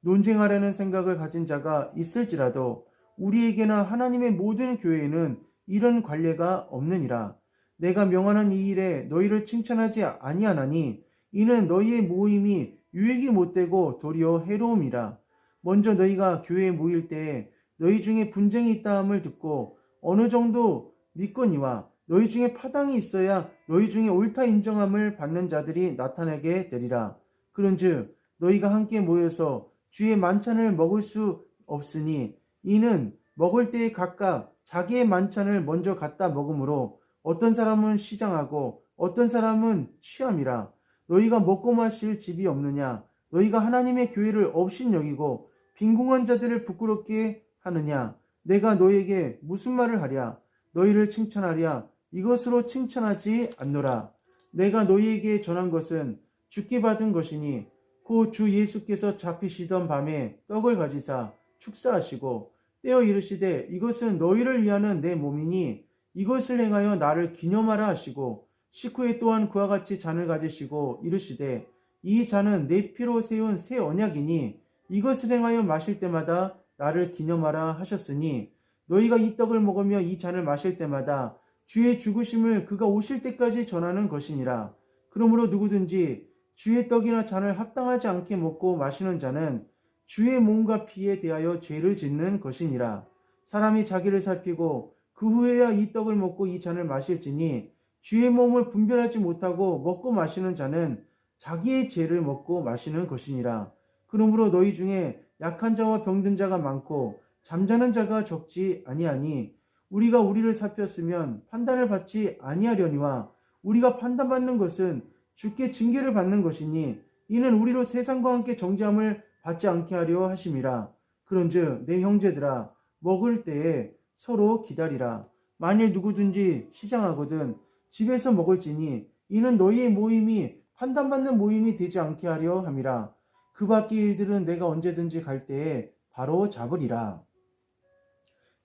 논쟁하려는 생각을 가진 자가 있을지라도 우리에게나 하나님의 모든 교회에는 이런 관례가 없느니라. 내가 명하는 이 일에 너희를 칭찬하지 아니하나니 이는 너희의 모임이 유익이 못되고 도리어 해로움이라. 먼저 너희가 교회에 모일 때에 너희 중에 분쟁이 있다함을 듣고 어느 정도 믿거니와 너희 중에 파당이 있어야 너희 중에 옳다 인정함을 받는 자들이 나타나게 되리라. 그런즉 너희가 함께 모여서 주의 만찬을 먹을 수 없으니 이는 먹을 때에 각각 자기의 만찬을 먼저 갖다 먹으므로 어떤 사람은 시장하고 어떤 사람은 취함이라. 너희가 먹고 마실 집이 없느냐? 너희가 하나님의 교회를 업신여기고 빈궁한 자들을 부끄럽게 하느냐? 내가 너희에게 무슨 말을 하랴? 너희를 칭찬하랴? 이것으로 칭찬하지 않노라. 내가 너희에게 전한 것은 주께 받은 것이니 곧 주 예수께서 잡히시던 밤에 떡을 가지사 축사하시고 떼어 이르시되 이것은 너희를 위하는 내 몸이니 이것을 행하여 나를 기념하라 하시고 식후에 또한 그와 같이 잔을 가지시고 이르시되 이 잔은 내 피로 세운 새 언약이니 이것을 행하여 마실 때마다 나를 기념하라 하셨으니 너희가 이 떡을 먹으며 이 잔을 마실 때마다 주의 죽으심을 그가 오실 때까지 전하는 것이니라. 그러므로 누구든지 주의 떡이나 잔을 합당하지 않게 먹고 마시는 자는 주의 몸과 피에 대하여 죄를 짓는 것이니라. 사람이 자기를 살피고 그 후에야 이 떡을 먹고 이 잔을 마실지니 주의 몸을 분별하지 못하고 먹고 마시는 자는 자기의 죄를 먹고 마시는 것이니라. 그러므로 너희 중에 약한 자와 병든 자가 많고 잠자는 자가 적지 아니하니 우리가 우리를 살폈으면 판단을 받지 아니하려니와 우리가 판단받는 것은 주께 징계를 받는 것이니 이는 우리로 세상과 함께 정죄함을 받지 않게 하려 하심이라. 그런즉 내 형제들아 먹을 때에 서로 기다리라. 만일 누구든지 시장하거든 집에서 먹을지니 이는 너희의 모임이 판단받는 모임이 되지 않게 하려 함이라. 그 밖의 일들은 내가 언제든지 갈 때에 바로 잡으리라.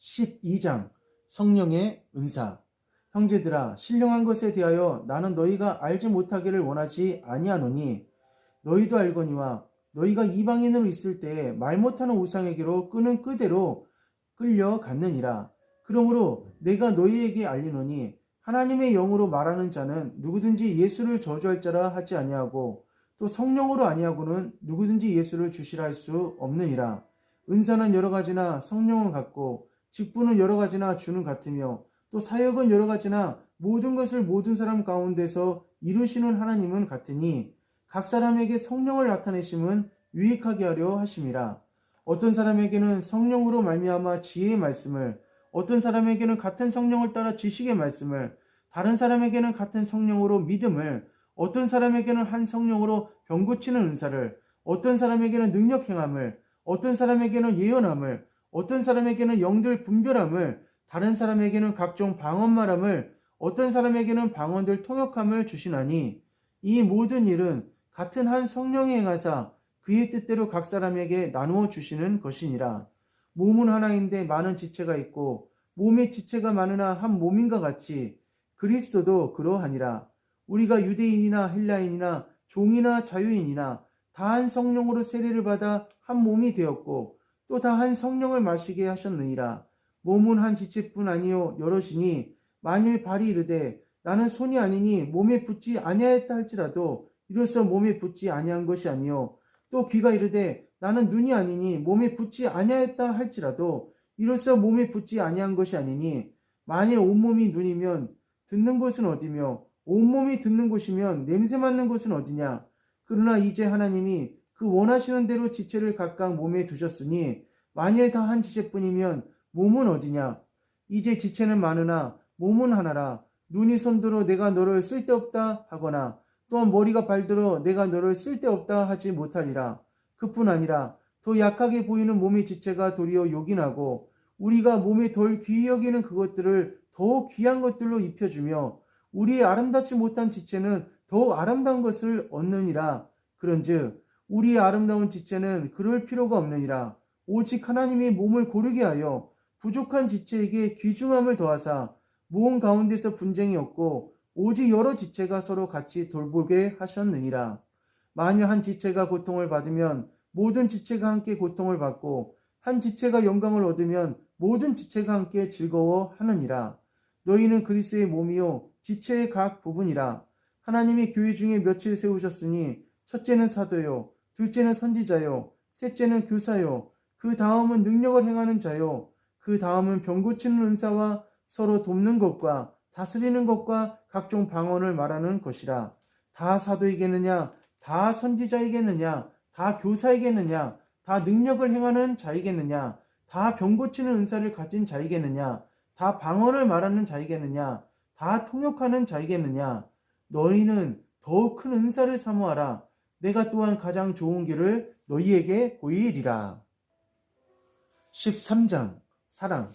12장 성령의 은사. 형제들아, 신령한 것에 대하여 나는 너희가 알지 못하기를 원하지 아니하노니 너희도 알거니와 너희가 이방인으로 있을 때에 말 못하는 우상에게로 끄는 끄대로 끌려갔느니라. 그러므로 내가 너희에게 알리노니 하나님의 영으로 말하는 자는 누구든지 예수를 저주할 자라 하지 아니하고 또 성령으로 아니하고는 누구든지 예수를 주시라 할 수 없느니라. 은사는 여러 가지나 성령은 같고 직분은 여러 가지나 주는 같으며 또 사역은 여러 가지나 모든 것을 모든 사람 가운데서 이루시는 하나님은 같으니 각 사람에게 성령을 나타내심은 유익하게 하려 하심이라. 어떤 사람에게는 성령으로 말미암아 지혜의 말씀을, 어떤 사람에게는 같은 성령을 따라 지식의 말씀을, 다른 사람에게는 같은 성령으로 믿음을, 어떤 사람에게는 한 성령으로 병 고치는 은사를, 어떤 사람에게는 능력 행함을, 어떤 사람에게는 예언함을, 어떤 사람에게는 영들 분별함을, 다른 사람에게는 각종 방언 말함을, 어떤 사람에게는 방언들 통역함을 주시나니 이 모든 일은 같은 한 성령이 행하사 그의 뜻대로 각 사람에게 나누어 주시는 것이니라. 몸은 하나인데 많은 지체가 있고 몸의 지체가 많으나 한 몸인가 같이 그리스도도 그러하니라. 우리가 유대인이나 헬라인이나 종이나 자유인이나 다 한 성령으로 세례를 받아 한 몸이 되었고 또 다 한 성령을 마시게 하셨느니라. 몸은 한 지체뿐 아니요 여럿이니 만일 발이 이르되 나는 손이 아니니 몸에 붙지 아니하였다 할지라도 이로써 몸에 붙지 아니한 것이 아니요 또 귀가 이르되 나는 눈이 아니니 몸에 붙지 아니하였다 할지라도 이로써 몸에 붙지 아니한 것이 아니니 만일 온몸이 눈이면 듣는 곳은 어디며 온몸이 듣는 곳이면 냄새 맡는 곳은 어디냐. 그러나 이제 하나님이 그 원하시는 대로 지체를 각각 몸에 두셨으니 만일 다 한 지체뿐이면 몸은 어디냐. 이제 지체는 많으나 몸은 하나라. 눈이 손들어 내가 너를 쓸데없다 하거나 또한 머리가 발들어 내가 너를 쓸데없다 하지 못하리라. 그뿐 아니라 더 약하게 보이는 몸의 지체가 도리어 요긴하고 우리가 몸에 덜 귀히 여기는 그것들을 더욱 귀한 것들로 입혀주며 우리의 아름답지 못한 지체는 더욱 아름다운 것을 얻느니라. 그런즉 우리의 아름다운 지체는 그럴 필요가 없느니라. 오직 하나님이 몸을 고르게 하여 부족한 지체에게 귀중함을 더하사 몸 가운데서 분쟁이 없고 오직 여러 지체가 서로 같이 돌보게 하셨느니라. 만일 한 지체가 고통을 받으면 모든 지체가 함께 고통을 받고 한 지체가 영광을 얻으면 모든 지체가 함께 즐거워하느니라. 너희는 그리스도의 몸이요 지체의 각 부분이라. 하나님이 교회 중에 며칠 세우셨으니 첫째는 사도요, 둘째는 선지자요, 셋째는 교사요, 그 다음은 능력을 행하는 자요, 그 다음은 병 고치는 은사와 서로 돕는 것과 다스리는 것과 각종 방언을 말하는 것이라. 다 사도이겠느냐, 다 선지자이겠느냐, 다 교사이겠느냐, 다 능력을 행하는 자이겠느냐, 다 병 고치는 은사를 가진 자이겠느냐, 다 방언을 말하는 자이겠느냐, 다 통역하는 자이겠느냐. 너희는 더욱 큰 은사를 사모하라. 내가 또한 가장 좋은 길을 너희에게 보이리라. 13장 사랑.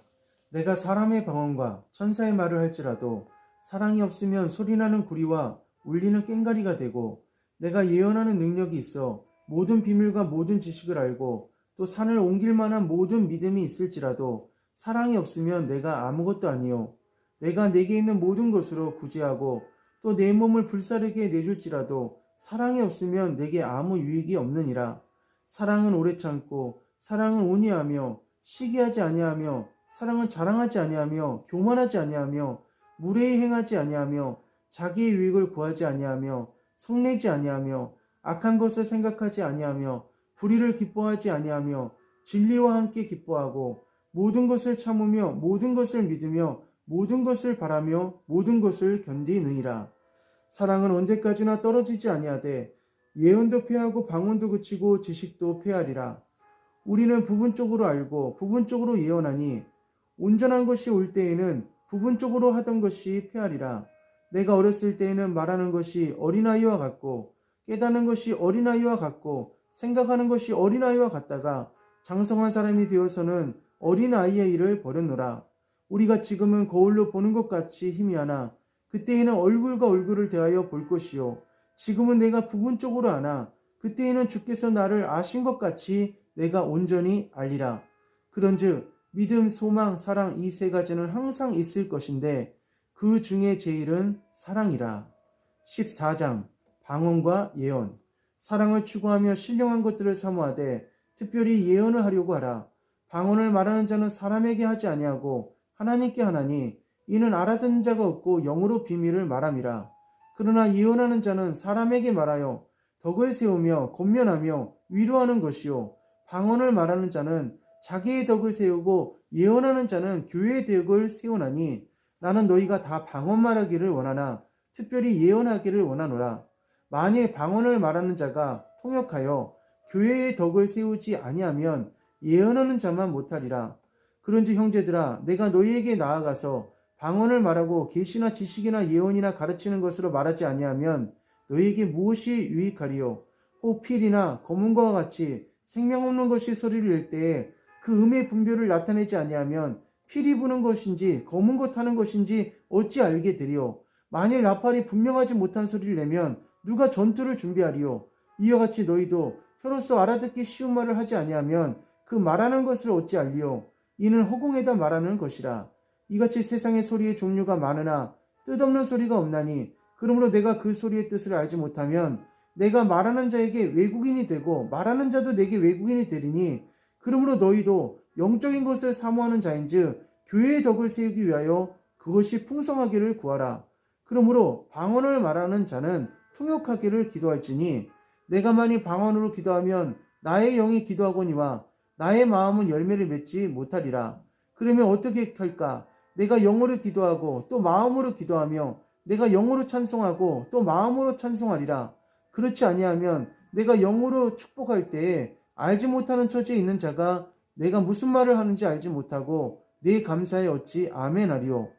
내가 사람의 방언과 천사의 말을 할지라도 사랑이 없으면 소리나는 구리와 울리는 꽹과리가 되고 내가 예언하는 능력이 있어 모든 비밀과 모든 지식을 알고 또 산을 옮길 만한 모든 믿음이 있을지라도 사랑이 없으면 내가 아무것도 아니요 내가 내게 있는 모든 것으로 구제하고 또 내 몸을 불사르게 내줄지라도 사랑이 없으면 내게 아무 유익이 없느니라. 사랑은 오래 참고 사랑은 온유하며 시기하지 아니하며 사랑은 자랑하지 아니하며 교만하지 아니하며 무례히 행하지 아니하며 자기의 유익을 구하지 아니하며 성내지 아니하며 악한 것을 생각하지 아니하며 불의를 기뻐하지 아니하며 진리와 함께 기뻐하고 모든 것을 참으며 모든 것을 믿으며 모든 것을 바라며 모든 것을 견디느니라. 사랑은 언제까지나 떨어지지 아니하되 예언도 패하고 방언도 그치고 지식도 패하리라. 우리는 부분적으로 알고 부분적으로 예언하니 온전한 것이 올 때에는 부분적으로 하던 것이 패하리라. 내가 어렸을 때에는 말하는 것이 어린아이와 같고 깨닫는 것이 어린아이와 같고 생각하는 것이 어린아이와 같다가 장성한 사람이 되어서는 어린아이의 일을 버렸노라. 우리가 지금은 거울로 보는 것 같이 희미하나 그때에는 얼굴과 얼굴을 대하여 볼 것이요. 지금은 내가 부분적으로 아나 그때에는 주께서 나를 아신 것 같이 내가 온전히 알리라. 그런즉 믿음, 소망, 사랑 이 세 가지는 항상 있을 것인데 그 중에 제일은 사랑이라. 14장 방언과 예언. 사랑을 추구하며 신령한 것들을 사모하되 특별히 예언을 하려고 하라. 방언을 말하는 자는 사람에게 하지 아니하고 하나님께 하나니 이는 알아듣는 자가 없고 영으로 비밀을 말함이라. 그러나 예언하는 자는 사람에게 말하여 덕을 세우며 권면하며 위로하는 것이요. 방언을 말하는 자는 자기의 덕을 세우고 예언하는 자는 교회의 덕을 세우나니 나는 너희가 다 방언 말하기를 원하나 특별히 예언하기를 원하노라. 만일 방언을 말하는 자가 통역하여 교회의 덕을 세우지 아니하면 예언하는 자만 못하리라. 그런즉 형제들아 내가 너희에게 나아가서 방언을 말하고 계시나 지식이나 예언이나 가르치는 것으로 말하지 아니하면 너희에게 무엇이 유익하리요? 혹 필이나 검은과 같이 생명 없는 것이 소리를 낼 때에 그 음의 분별을 나타내지 아니하면 필이 부는 것인지 검은 것 하는 것인지 어찌 알게 되리요? 만일 나팔이 분명하지 못한 소리를 내면 누가 전투를 준비하리요? 이와 같이 너희도 혀로서 알아듣기 쉬운 말을 하지 아니하면 그 말하는 것을 어찌 알리요? 이는 허공에다 말하는 것이라. 이같이 세상의 소리의 종류가 많으나 뜻없는 소리가 없나니 그러므로 내가 그 소리의 뜻을 알지 못하면 내가 말하는 자에게 외국인이 되고 말하는 자도 내게 외국인이 되리니 그러므로 너희도 영적인 것을 사모하는 자인즉 교회의 덕을 세우기 위하여 그것이 풍성하기를 구하라. 그러므로 방언을 말하는 자는 통역하기를 기도할지니 내가 만일 방언으로 기도하면 나의 영이 기도하거니와 나의 마음은 열매를 맺지 못하리라. 그러면 어떻게 할까? 내가 영으로 기도하고 또 마음으로 기도하며 내가 영으로 찬송하고 또 마음으로 찬송하리라. 그렇지 아니하면 내가 영으로 축복할 때에 알지 못하는 처지에 있는 자가 내가 무슨 말을 하는지 알지 못하고 내 감사에 어찌 아멘하리요.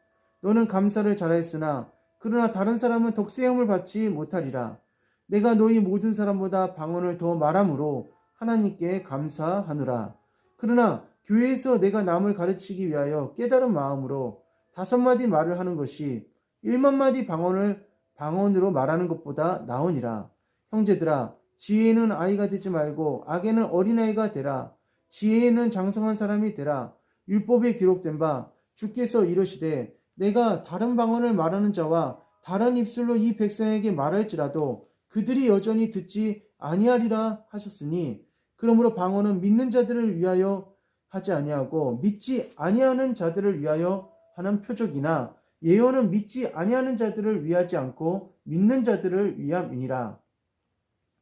너는 감사를 잘하였으나 그러나 다른 사람은 덕세움을 받지 못하리라. 내가 너희 모든 사람보다 방언을 더 말함으로 하나님께 감사하노라. 그러나 교회에서 내가 남을 가르치기 위하여 깨달은 마음으로 5마디 말을 하는 것이 1만마디 방언으로 말하는 것보다 나으니라. 형제들아 지혜는 아이가 되지 말고 악에는 어린아이가 되라. 지혜에는 장성한 사람이 되라. 율법에 기록된 바 주께서 이르시되 내가 다른 방언을 말하는 자와 다른 입술로 이 백성에게 말할지라도 그들이 여전히 듣지 아니하리라 하셨으니 그러므로 방언은 믿는 자들을 위하여 하지 아니하고 믿지 아니하는 자들을 위하여 하는 표적이나 예언은 믿지 아니하는 자들을 위하지 않고 믿는 자들을 위함이니라.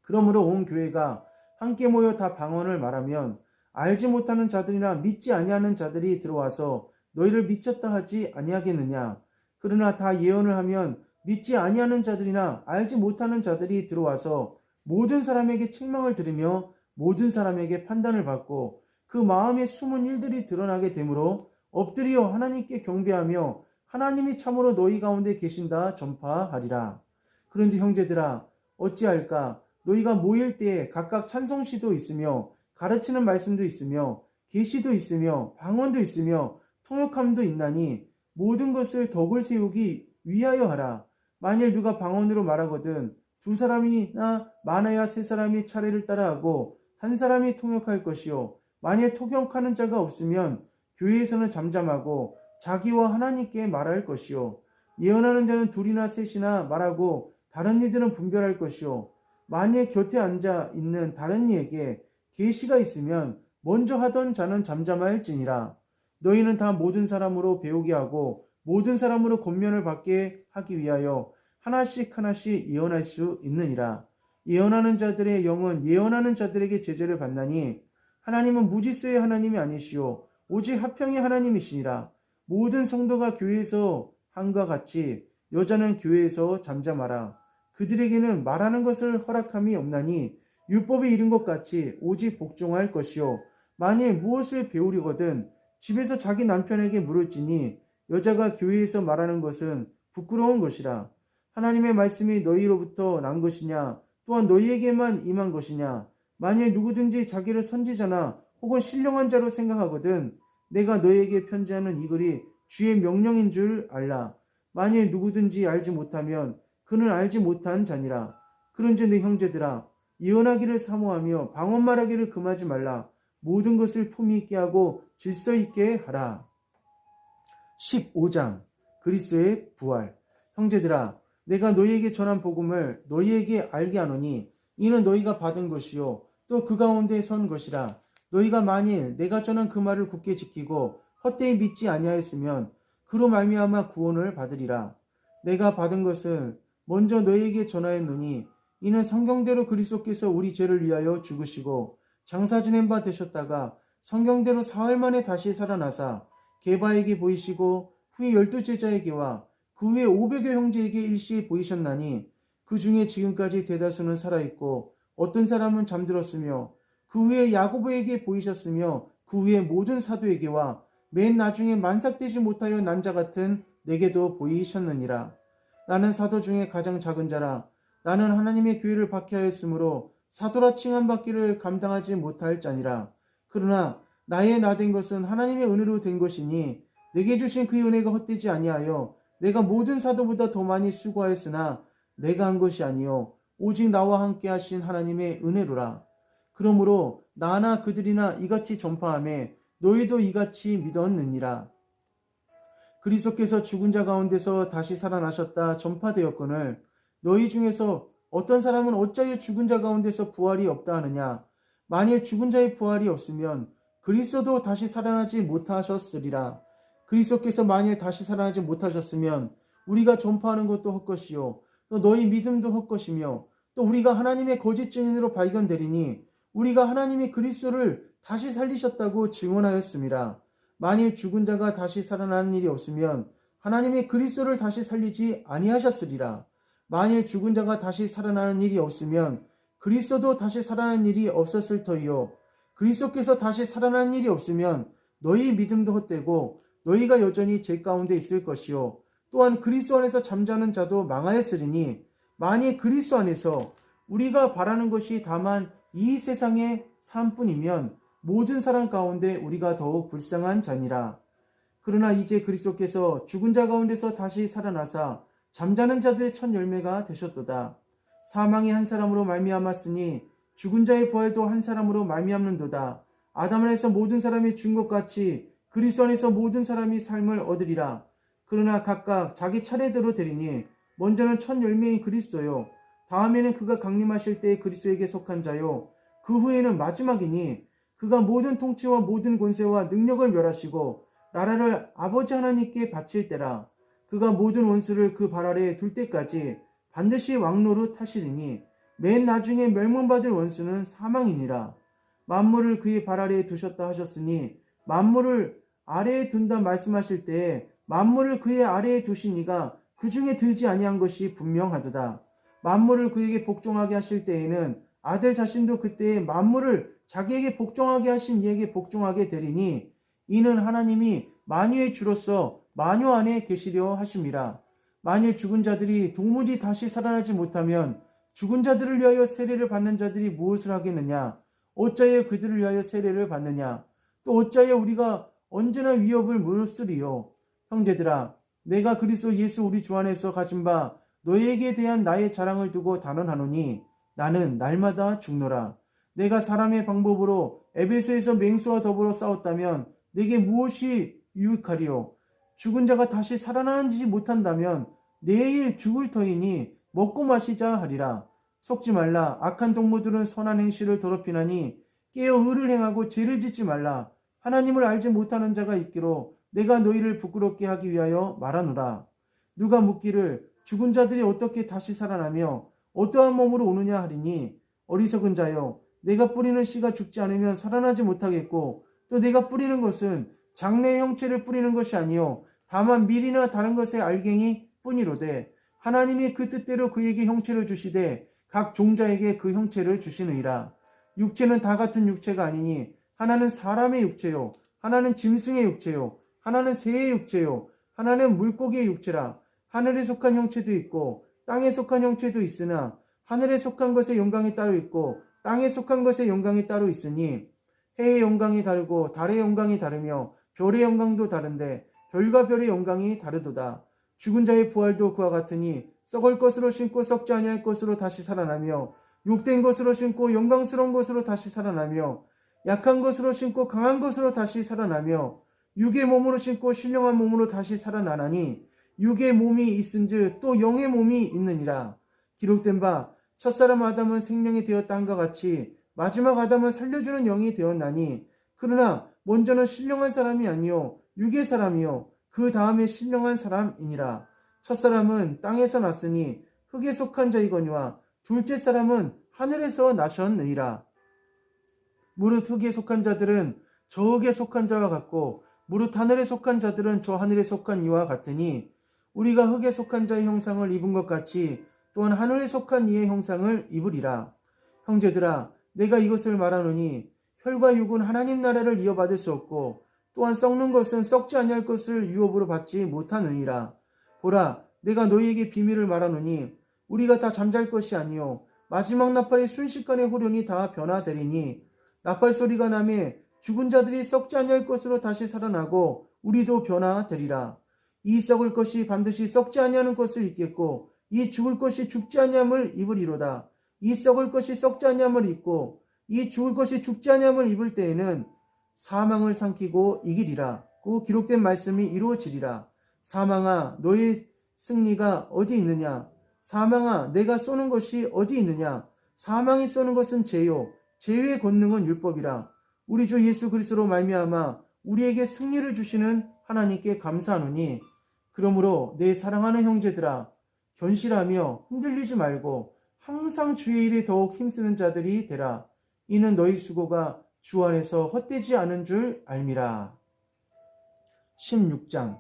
그러므로 온 교회가 함께 모여 다 방언을 말하면 알지 못하는 자들이나 믿지 아니하는 자들이 들어와서 너희를 미쳤다 하지 아니하겠느냐. 그러나 다 예언을 하면 믿지 아니하는 자들이나 알지 못하는 자들이 들어와서 모든 사람에게 책망을 들으며 모든 사람에게 판단을 받고 그 마음의 숨은 일들이 드러나게 되므로 엎드려 하나님께 경배하며 하나님이 참으로 너희 가운데 계신다 전파하리라. 그런데 형제들아 어찌할까? 너희가 모일 때에 각각 찬송시도 있으며 가르치는 말씀도 있으며 계시도 있으며 방언도 있으며 통역함도 있나니 모든 것을 덕을 세우기 위하여 하라. 만일 누가 방언으로 말하거든 2사람이나 많아야 3사람이 차례를 따라하고 1사람이 통역할 것이요 만일 통역하는 자가 없으면 교회에서는 잠잠하고 자기와 하나님께 말할 것이요 예언하는 자는 2이나 3이나 말하고 다른 이들은 분별할 것이요 만일 곁에 앉아 있는 다른 이에게 계시가 있으면 먼저 하던 자는 잠잠할지니라. 너희는 다 모든 사람으로 배우게 하고 모든 사람으로 권면을 받게 하기 위하여 하나씩 하나씩 예언할 수 있느니라. 예언하는 자들의 영은 예언하는 자들에게 제재를 받나니 하나님은 무질서의 하나님이 아니시오 오직 화평의 하나님이시니라. 모든 성도가 교회에서 함과 같이 여자는 교회에서 잠잠하라. 그들에게는 말하는 것을 허락함이 없나니 율법에 이른 것 같이 오직 복종할 것이요 만일 무엇을 배우려거든 집에서 자기 남편에게 물을지니 여자가 교회에서 말하는 것은 부끄러운 것이라. 하나님의 말씀이 너희로부터 난 것이냐 또한 너희에게만 임한 것이냐. 만일 누구든지 자기를 선지자나 혹은 신령한 자로 생각하거든 내가 너에게 편지하는 이 글이 주의 명령인 줄 알라. 만일 누구든지 알지 못하면 그는 알지 못한 자니라. 그런즉 내 형제들아, 예언하기를 사모하며 방언 말하기를 금하지 말라. 모든 것을 품위 있게 하고 질서 있게 하라. 15장 그리스도의 부활. 형제들아, 내가 너희에게 전한 복음을 너희에게 알게 하노니 이는 너희가 받은 것이요 또 그 가운데 선 것이라. 너희가 만일 내가 전한 그 말을 굳게 지키고 헛되이 믿지 아니하였으면 그로 말미암아 구원을 받으리라. 내가 받은 것을 먼저 너희에게 전하였노니 이는 성경대로 그리스도께서 우리 죄를 위하여 죽으시고 장사 지낸 바 되셨다가 성경대로 사흘 만에 다시 살아나사 게바에게 보이시고 후에 12제자에게와 그 후에 500여 형제에게 일시에 보이셨나니 그 중에 지금까지 대다수는 살아있고 어떤 사람은 잠들었으며 그 후에 야고보에게 보이셨으며 그 후에 모든 사도에게와 맨 나중에 만삭되지 못하여 난 자 같은 내게도 보이셨느니라. 나는 사도 중에 가장 작은 자라. 나는 하나님의 교회를 박해하였으므로 사도라 칭함받기를 감당하지 못할 자니라. 그러나 나의 나된 것은 하나님의 은혜로 된 것이니 내게 주신 그의 은혜가 헛되지 아니하여 내가 모든 사도보다 더 많이 수고하였으나 내가 한 것이 아니요 오직 나와 함께 하신 하나님의 은혜로라. 그러므로 나나 그들이나 이같이 전파하매 너희도 이같이 믿었느니라. 그리스도께서 죽은 자 가운데서 다시 살아나셨다 전파되었거늘 너희 중에서 어떤 사람은 어찌하여 죽은 자 가운데서 부활이 없다 하느냐. 만일 죽은 자의 부활이 없으면 그리스도도 다시 살아나지 못하셨으리라. 그리스도께서 만일 다시 살아나지 못하셨으면 우리가 전파하는 것도 헛것이요 또 너희 믿음도 헛것이며 또 우리가 하나님의 거짓 증인으로 발견되리니 우리가 하나님이 그리스도를 다시 살리셨다고 증언하였음이라. 만일 죽은 자가 다시 살아나는 일이 없으면 하나님이 그리스도를 다시 살리지 아니하셨으리라. 만일 죽은 자가 다시 살아나는 일이 없으면 그리스도도 다시 살아나는 일이 없었을 터이요 그리스도께서 다시 살아나는 일이 없으면 너희 믿음도 헛되고 너희가 여전히 죄 가운데 있을 것이요 또한 그리스도 안에서 잠자는 자도 망하였으리니 만일 그리스도 안에서 우리가 바라는 것이 다만 이 세상의 삶뿐이면 모든 사람 가운데 우리가 더욱 불쌍한 자니라. 그러나 이제 그리스도께서 죽은 자 가운데서 다시 살아나사 잠자는 자들의 첫 열매가 되셨도다. 사망이 한 사람으로 말미암았으니 죽은 자의 부활도 한 사람으로 말미암는도다. 아담 안에서 모든 사람이 죽은 것 같이 그리스도 안에서 모든 사람이 삶을 얻으리라. 그러나 각각 자기 차례대로 되리니 먼저는 첫 열매인 그리스도요 다음에는 그가 강림하실 때 그리스도에게 속한 자요 그 후에는 마지막이니 그가 모든 통치와 모든 권세와 능력을 멸하시고 나라를 아버지 하나님께 바칠 때라. 그가 모든 원수를 그 발 아래에 둘 때까지 반드시 왕노릇 하시리니 맨 나중에 멸망받을 원수는 사망이니라. 만물을 그의 발 아래에 두셨다 하셨으니 만물을 아래에 둔다 말씀하실 때에 만물을 그의 아래에 두신 이가 그 중에 들지 아니한 것이 분명하도다. 만물을 그에게 복종하게 하실 때에는 아들 자신도 그때에 만물을 자기에게 복종하게 하신 이에게 복종하게 되리니 이는 하나님이 만유의 주로서 만유 안에 계시려 하심이라. 만일 죽은 자들이 도무지 다시 살아나지 못하면 죽은 자들을 위하여 세례를 받는 자들이 무엇을 하겠느냐? 어찌하여 그들을 위하여 세례를 받느냐? 또 어찌하여 우리가 언제나 위협을 무릅쓰리요? 형제들아, 내가 그리스도 예수 우리 주 안에서 가진 바 너희에게 대한 나의 자랑을 두고 단언하노니 나는 날마다 죽노라. 내가 사람의 방법으로 에베소에서 맹수와 더불어 싸웠다면 내게 무엇이 유익하리요? 죽은 자가 다시 살아나지 못한다면 내일 죽을 터이니 먹고 마시자 하리라. 속지 말라. 악한 동무들은 선한 행실을 더럽히나니 깨어 의를 행하고 죄를 짓지 말라. 하나님을 알지 못하는 자가 있기로 내가 너희를 부끄럽게 하기 위하여 말하노라. 누가 묻기를 죽은 자들이 어떻게 다시 살아나며 어떠한 몸으로 오느냐 하리니 어리석은 자여 내가 뿌리는 씨가 죽지 않으면 살아나지 못하겠고 또 내가 뿌리는 것은 장래의 형체를 뿌리는 것이 아니요 다만 밀이나 다른 것의 알갱이 뿐이로되 하나님이 그 뜻대로 그에게 형체를 주시되 각 종자에게 그 형체를 주시느니라. 육체는 다 같은 육체가 아니니 하나는 사람의 육체요 하나는 짐승의 육체요 하나는 새의 육체요 하나는 물고기의 육체라. 하늘에 속한 형체도 있고 땅에 속한 형체도 있으나 하늘에 속한 것의 영광이 따로 있고 땅에 속한 것의 영광이 따로 있으니 해의 영광이 다르고 달의 영광이 다르며 별의 영광도 다른데 별과 별의 영광이 다르도다. 죽은 자의 부활도 그와 같으니 썩을 것으로 신고 썩지 아니할 것으로 다시 살아나며 욕된 것으로 신고 영광스러운 것으로 다시 살아나며 약한 것으로 신고 강한 것으로 다시 살아나며 육의 몸으로 신고 신령한 몸으로 다시 살아나나니 육의 몸이 있은즉 또 영의 몸이 있느니라. 기록된 바 첫사람 아담은 생명이 되었다 한과 같이 마지막 아담은 살려주는 영이 되었나니 그러나 먼저는 신령한 사람이 아니요 육의 사람이요 그 다음에 신령한 사람이니라. 첫사람은 땅에서 났으니 흙에 속한 자이거니와 둘째 사람은 하늘에서 나셨느니라. 무릇 흙에 속한 자들은 저 흙에 속한 자와 같고 무릇 하늘에 속한 자들은 저 하늘에 속한 이와 같으니 우리가 흙에 속한 자의 형상을 입은 것 같이 또한 하늘에 속한 이의 형상을 입으리라. 형제들아 내가 이것을 말하노니 혈과 육은 하나님 나라를 이어받을 수 없고 또한 썩는 것은 썩지 아니할 것을 유업으로 받지 못하느니라. 보라 내가 너희에게 비밀을 말하노니 우리가 다 잠잘 것이 아니요 마지막 나팔의 순식간에 후련히 다 변화되리니 나팔 소리가 나매 죽은 자들이 썩지 아니할 것으로 다시 살아나고 우리도 변화되리라. 이 썩을 것이 반드시 썩지 아니하는 것을 입겠고 이 죽을 것이 죽지 아니함을 입으리로다. 이 썩을 것이 썩지 아니함을 입고 이 죽을 것이 죽지 아니함을 입을 때에는 사망을 삼키고 이기리라. 고 기록된 말씀이 이루어지리라. 사망아 너의 승리가 어디 있느냐? 사망아 내가 쏘는 것이 어디 있느냐? 사망이 쏘는 것은 죄요 죄의 권능은 율법이라. 우리 주 예수 그리스도로 말미암아 우리에게 승리를 주시는 하나님께 감사하노니 그러므로 내 사랑하는 형제들아 견실하며 흔들리지 말고 항상 주의 일에 더욱 힘쓰는 자들이 되라. 이는 너희 수고가 주 안에서 헛되지 않은 줄 알미라. 16장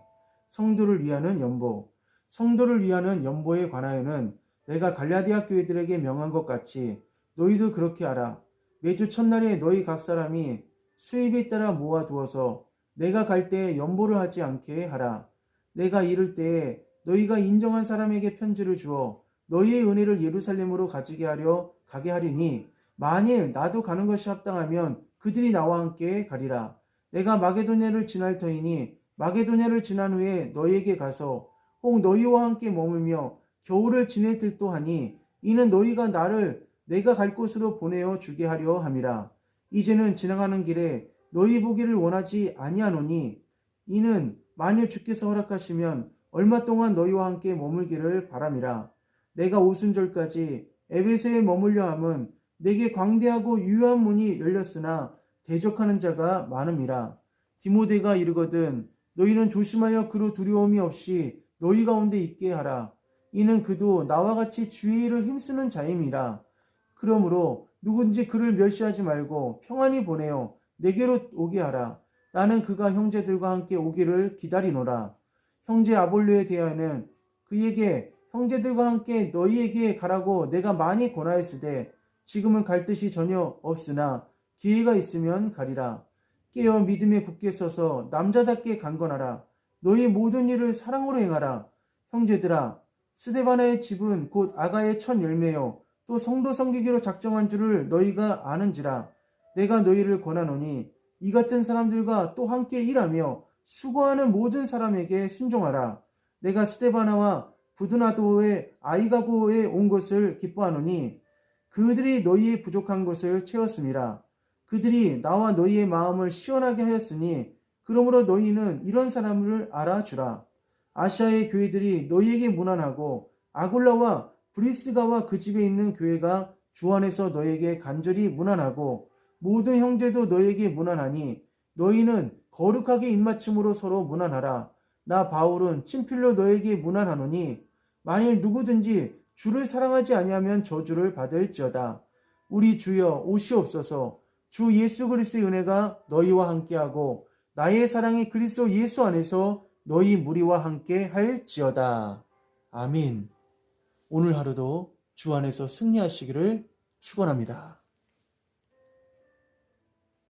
성도를 위하는 연보. 성도를 위하는 연보에 관하여는 내가 갈라디아 교회들에게 명한 것 같이 너희도 그렇게 하라. 매주 첫날에 너희 각 사람이 수입에 따라 모아두어서 내가 갈 때에 연보를 하지 않게 하라. 내가 이를 때에 너희가 인정한 사람에게 편지를 주어 너희의 은혜를 예루살렘으로 가게 하리니 만일 나도 가는 것이 합당하면 그들이 나와 함께 가리라. 내가 마게도냐를 지날 터이니 마게도냐를 지난 후에 너희에게 가서 혹 너희와 함께 머물며 겨울을 지낼 듯도 하니 이는 너희가 나를 내가 갈 곳으로 보내어 주게 하려 함이라. 이제는 지나가는 길에 너희 보기를 원하지 아니하노니 이는 만일 주께서 허락하시면 얼마 동안 너희와 함께 머물기를 바람이라. 내가 오순절까지 에베소에 머물려 함은 내게 광대하고 유효한 문이 열렸으나 대적하는 자가 많음이라. 디모데가 이르거든 너희는 조심하여 그로 두려움이 없이 너희 가운데 있게 하라. 이는 그도 나와 같이 주의 일을 힘쓰는 자임이라. 그러므로 누군지 그를 멸시하지 말고 평안히 보내어 내게로 오게 하라. 나는 그가 형제들과 함께 오기를 기다리노라. 형제 아볼로에 대하여는 그에게 형제들과 함께 너희에게 가라고 내가 많이 권하였으되 지금은 갈 뜻이 전혀 없으나 기회가 있으면 가리라. 깨어 믿음에 굳게 서서 남자답게 강건하라. 너희 모든 일을 사랑으로 행하라. 형제들아 스데바나의 집은 곧 아가의 첫 열매요 또 성도 섬기기로 작정한 줄을 너희가 아는지라. 내가 너희를 권하노니 이 같은 사람들과 또 함께 일하며 수고하는 모든 사람에게 순종하라. 내가 스데바나와 부드나도의 아이가고에 온 것을 기뻐하노니 그들이 너희의 부족한 것을 채웠음이라. 그들이 나와 너희의 마음을 시원하게 하였으니 그러므로 너희는 이런 사람을 알아주라. 아시아의 교회들이 너희에게 문안하고 아굴라와 브리스가와 그 집에 있는 교회가 주 안에서 너희에게 간절히 문안하고 모든 형제도 너희에게 문안하니 너희는 거룩하게 입맞춤으로 서로 문안하라. 나 바울은 친필로 너희에게 문안하노니 만일 누구든지 주를 사랑하지 아니하면 저주를 받을지어다. 우리 주여 오시옵소서. 주 예수 그리스도의 은혜가 너희와 함께하고 나의 사랑이 그리스도 예수 안에서 너희 무리와 함께 할지어다. 아멘. 오늘 하루도 주 안에서 승리하시기를 축원합니다.